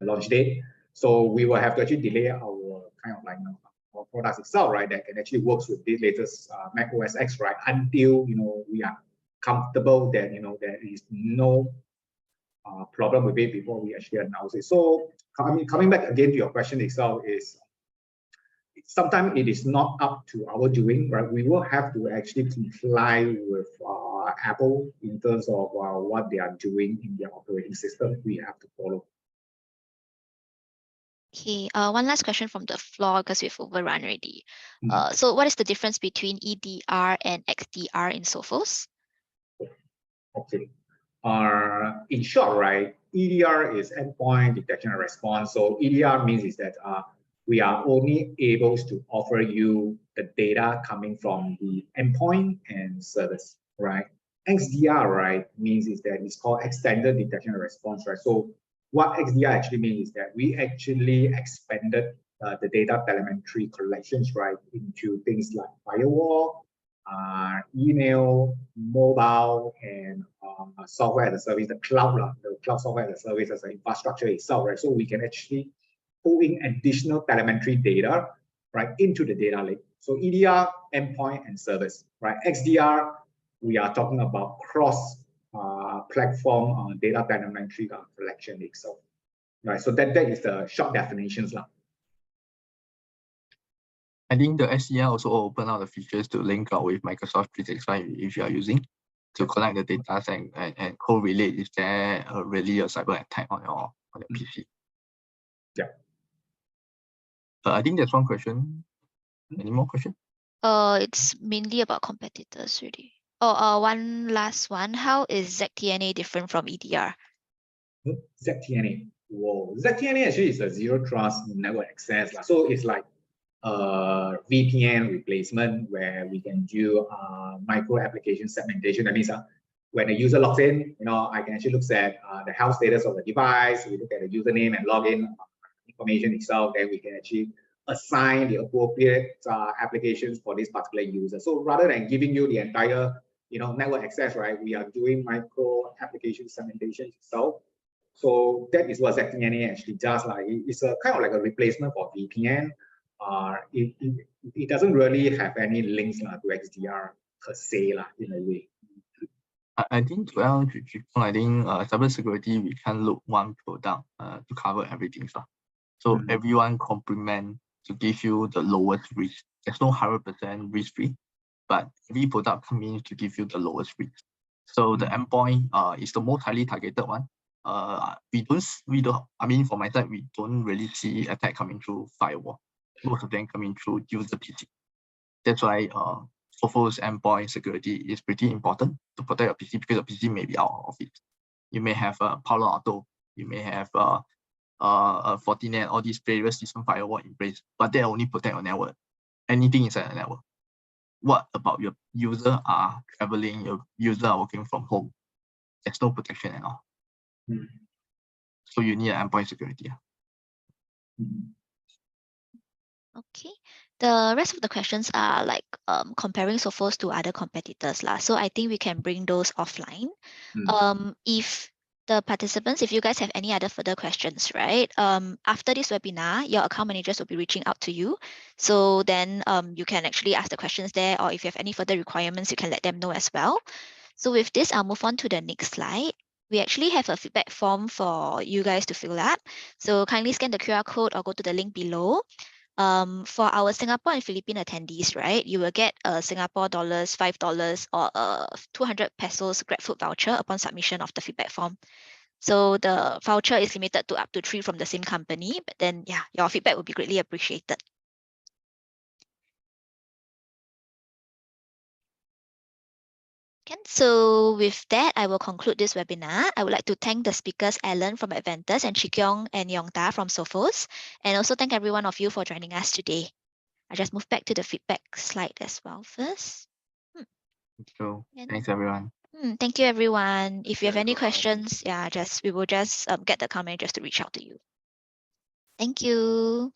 launch date. So we will have to actually delay our kind of like our products itself, right? That can actually work with the latest Mac OS X, right? Until we are comfortable that there is no problem with it before we actually announce it. So I mean, coming back again to your question itself is sometimes it is not up to our doing, right? We will have to actually comply with Apple in terms of what they are doing in their operating system. We have to follow. Okay, one last question from the floor because we've overrun already. So what is the difference between EDR and XDR in Sophos? Okay. In short, right, EDR is endpoint detection and response. So EDR means is that we are only able to offer you the data coming from the endpoint and service, right? XDR, right, means is that it's called extended detection and response, right? So what XDR actually means is that we actually expanded the data telemetry collections, right, into things like firewall, email, mobile, and software as a service, the cloud software as a service as an infrastructure itself, right? So we can actually pull in additional telemetry data, right, into the data lake. So EDR, endpoint, and service, right? XDR, we are talking about cross platform data telemetry collection itself, right? So that is the short definitions. I think the SCR also open out the features to link out with Microsoft 365 if you are using to collect the data and correlate if there really a cyber attack on your PC. Yeah. I think there's one question. Any more questions? It's mainly about competitors really. Oh, one last one. How is ZTNA different from EDR? ZTNA. Whoa. ZTNA actually is a zero trust network access. So it's like VPN replacement where we can do micro application segmentation. That means when a user logs in, I can actually look at the health status of the device. We look at the username and login information itself. Then we can actually assign the appropriate applications for this particular user. So rather than giving you the entire network access, right, we are doing micro application segmentation itself. So that is what ZTNA actually does. Like it's a kind of like a replacement for VPN. It doesn't really have any links to XDR per se in a way. I think cybersecurity, we can look one product to cover everything. So everyone complement to give you the lowest risk. There's no 100% risk free, but every product comes to give you the lowest risk. So the endpoint is the most highly targeted one. We don't. I mean, for my side, we don't really see attack coming through firewall. Most of them coming through user PC. That's why Sophos endpoint security is pretty important to protect your PC because your PC may be out of it. You may have Palo Alto, you may have Fortinet, all these various system firewall in place, but they only protect your network. Anything inside the network. What about your user are traveling, your user are working from home? There's no protection at all. So you need an endpoint security. Okay. The rest of the questions are like comparing Sophos to other competitors. So I think we can bring those offline. If the participants, if you guys have any other further questions, right? After this webinar, your account managers will be reaching out to you. So then you can actually ask the questions there, or if you have any further requirements, you can let them know as well. So with this, I'll move on to the next slide. We actually have a feedback form for you guys to fill out. So kindly scan the QR code or go to the link below. for our Singapore and Philippine attendees, right, you will get a Singapore dollars, $5 or a 200 pesos GrabFood voucher upon submission of the feedback form. So the voucher is limited to up to 3 from the same company, but then yeah, your feedback will be greatly appreciated. So with that, I will conclude this webinar. I would like to thank the speakers, Alan from Adventus and Chikyong and Yongta from Sophos, and also thank every one of you for joining us today. I just move back to the feedback slide as well first. So thanks everyone. Thank you, everyone. If you have any everyone. questions, yeah, we will just get the account managers to reach out to you. Thank you.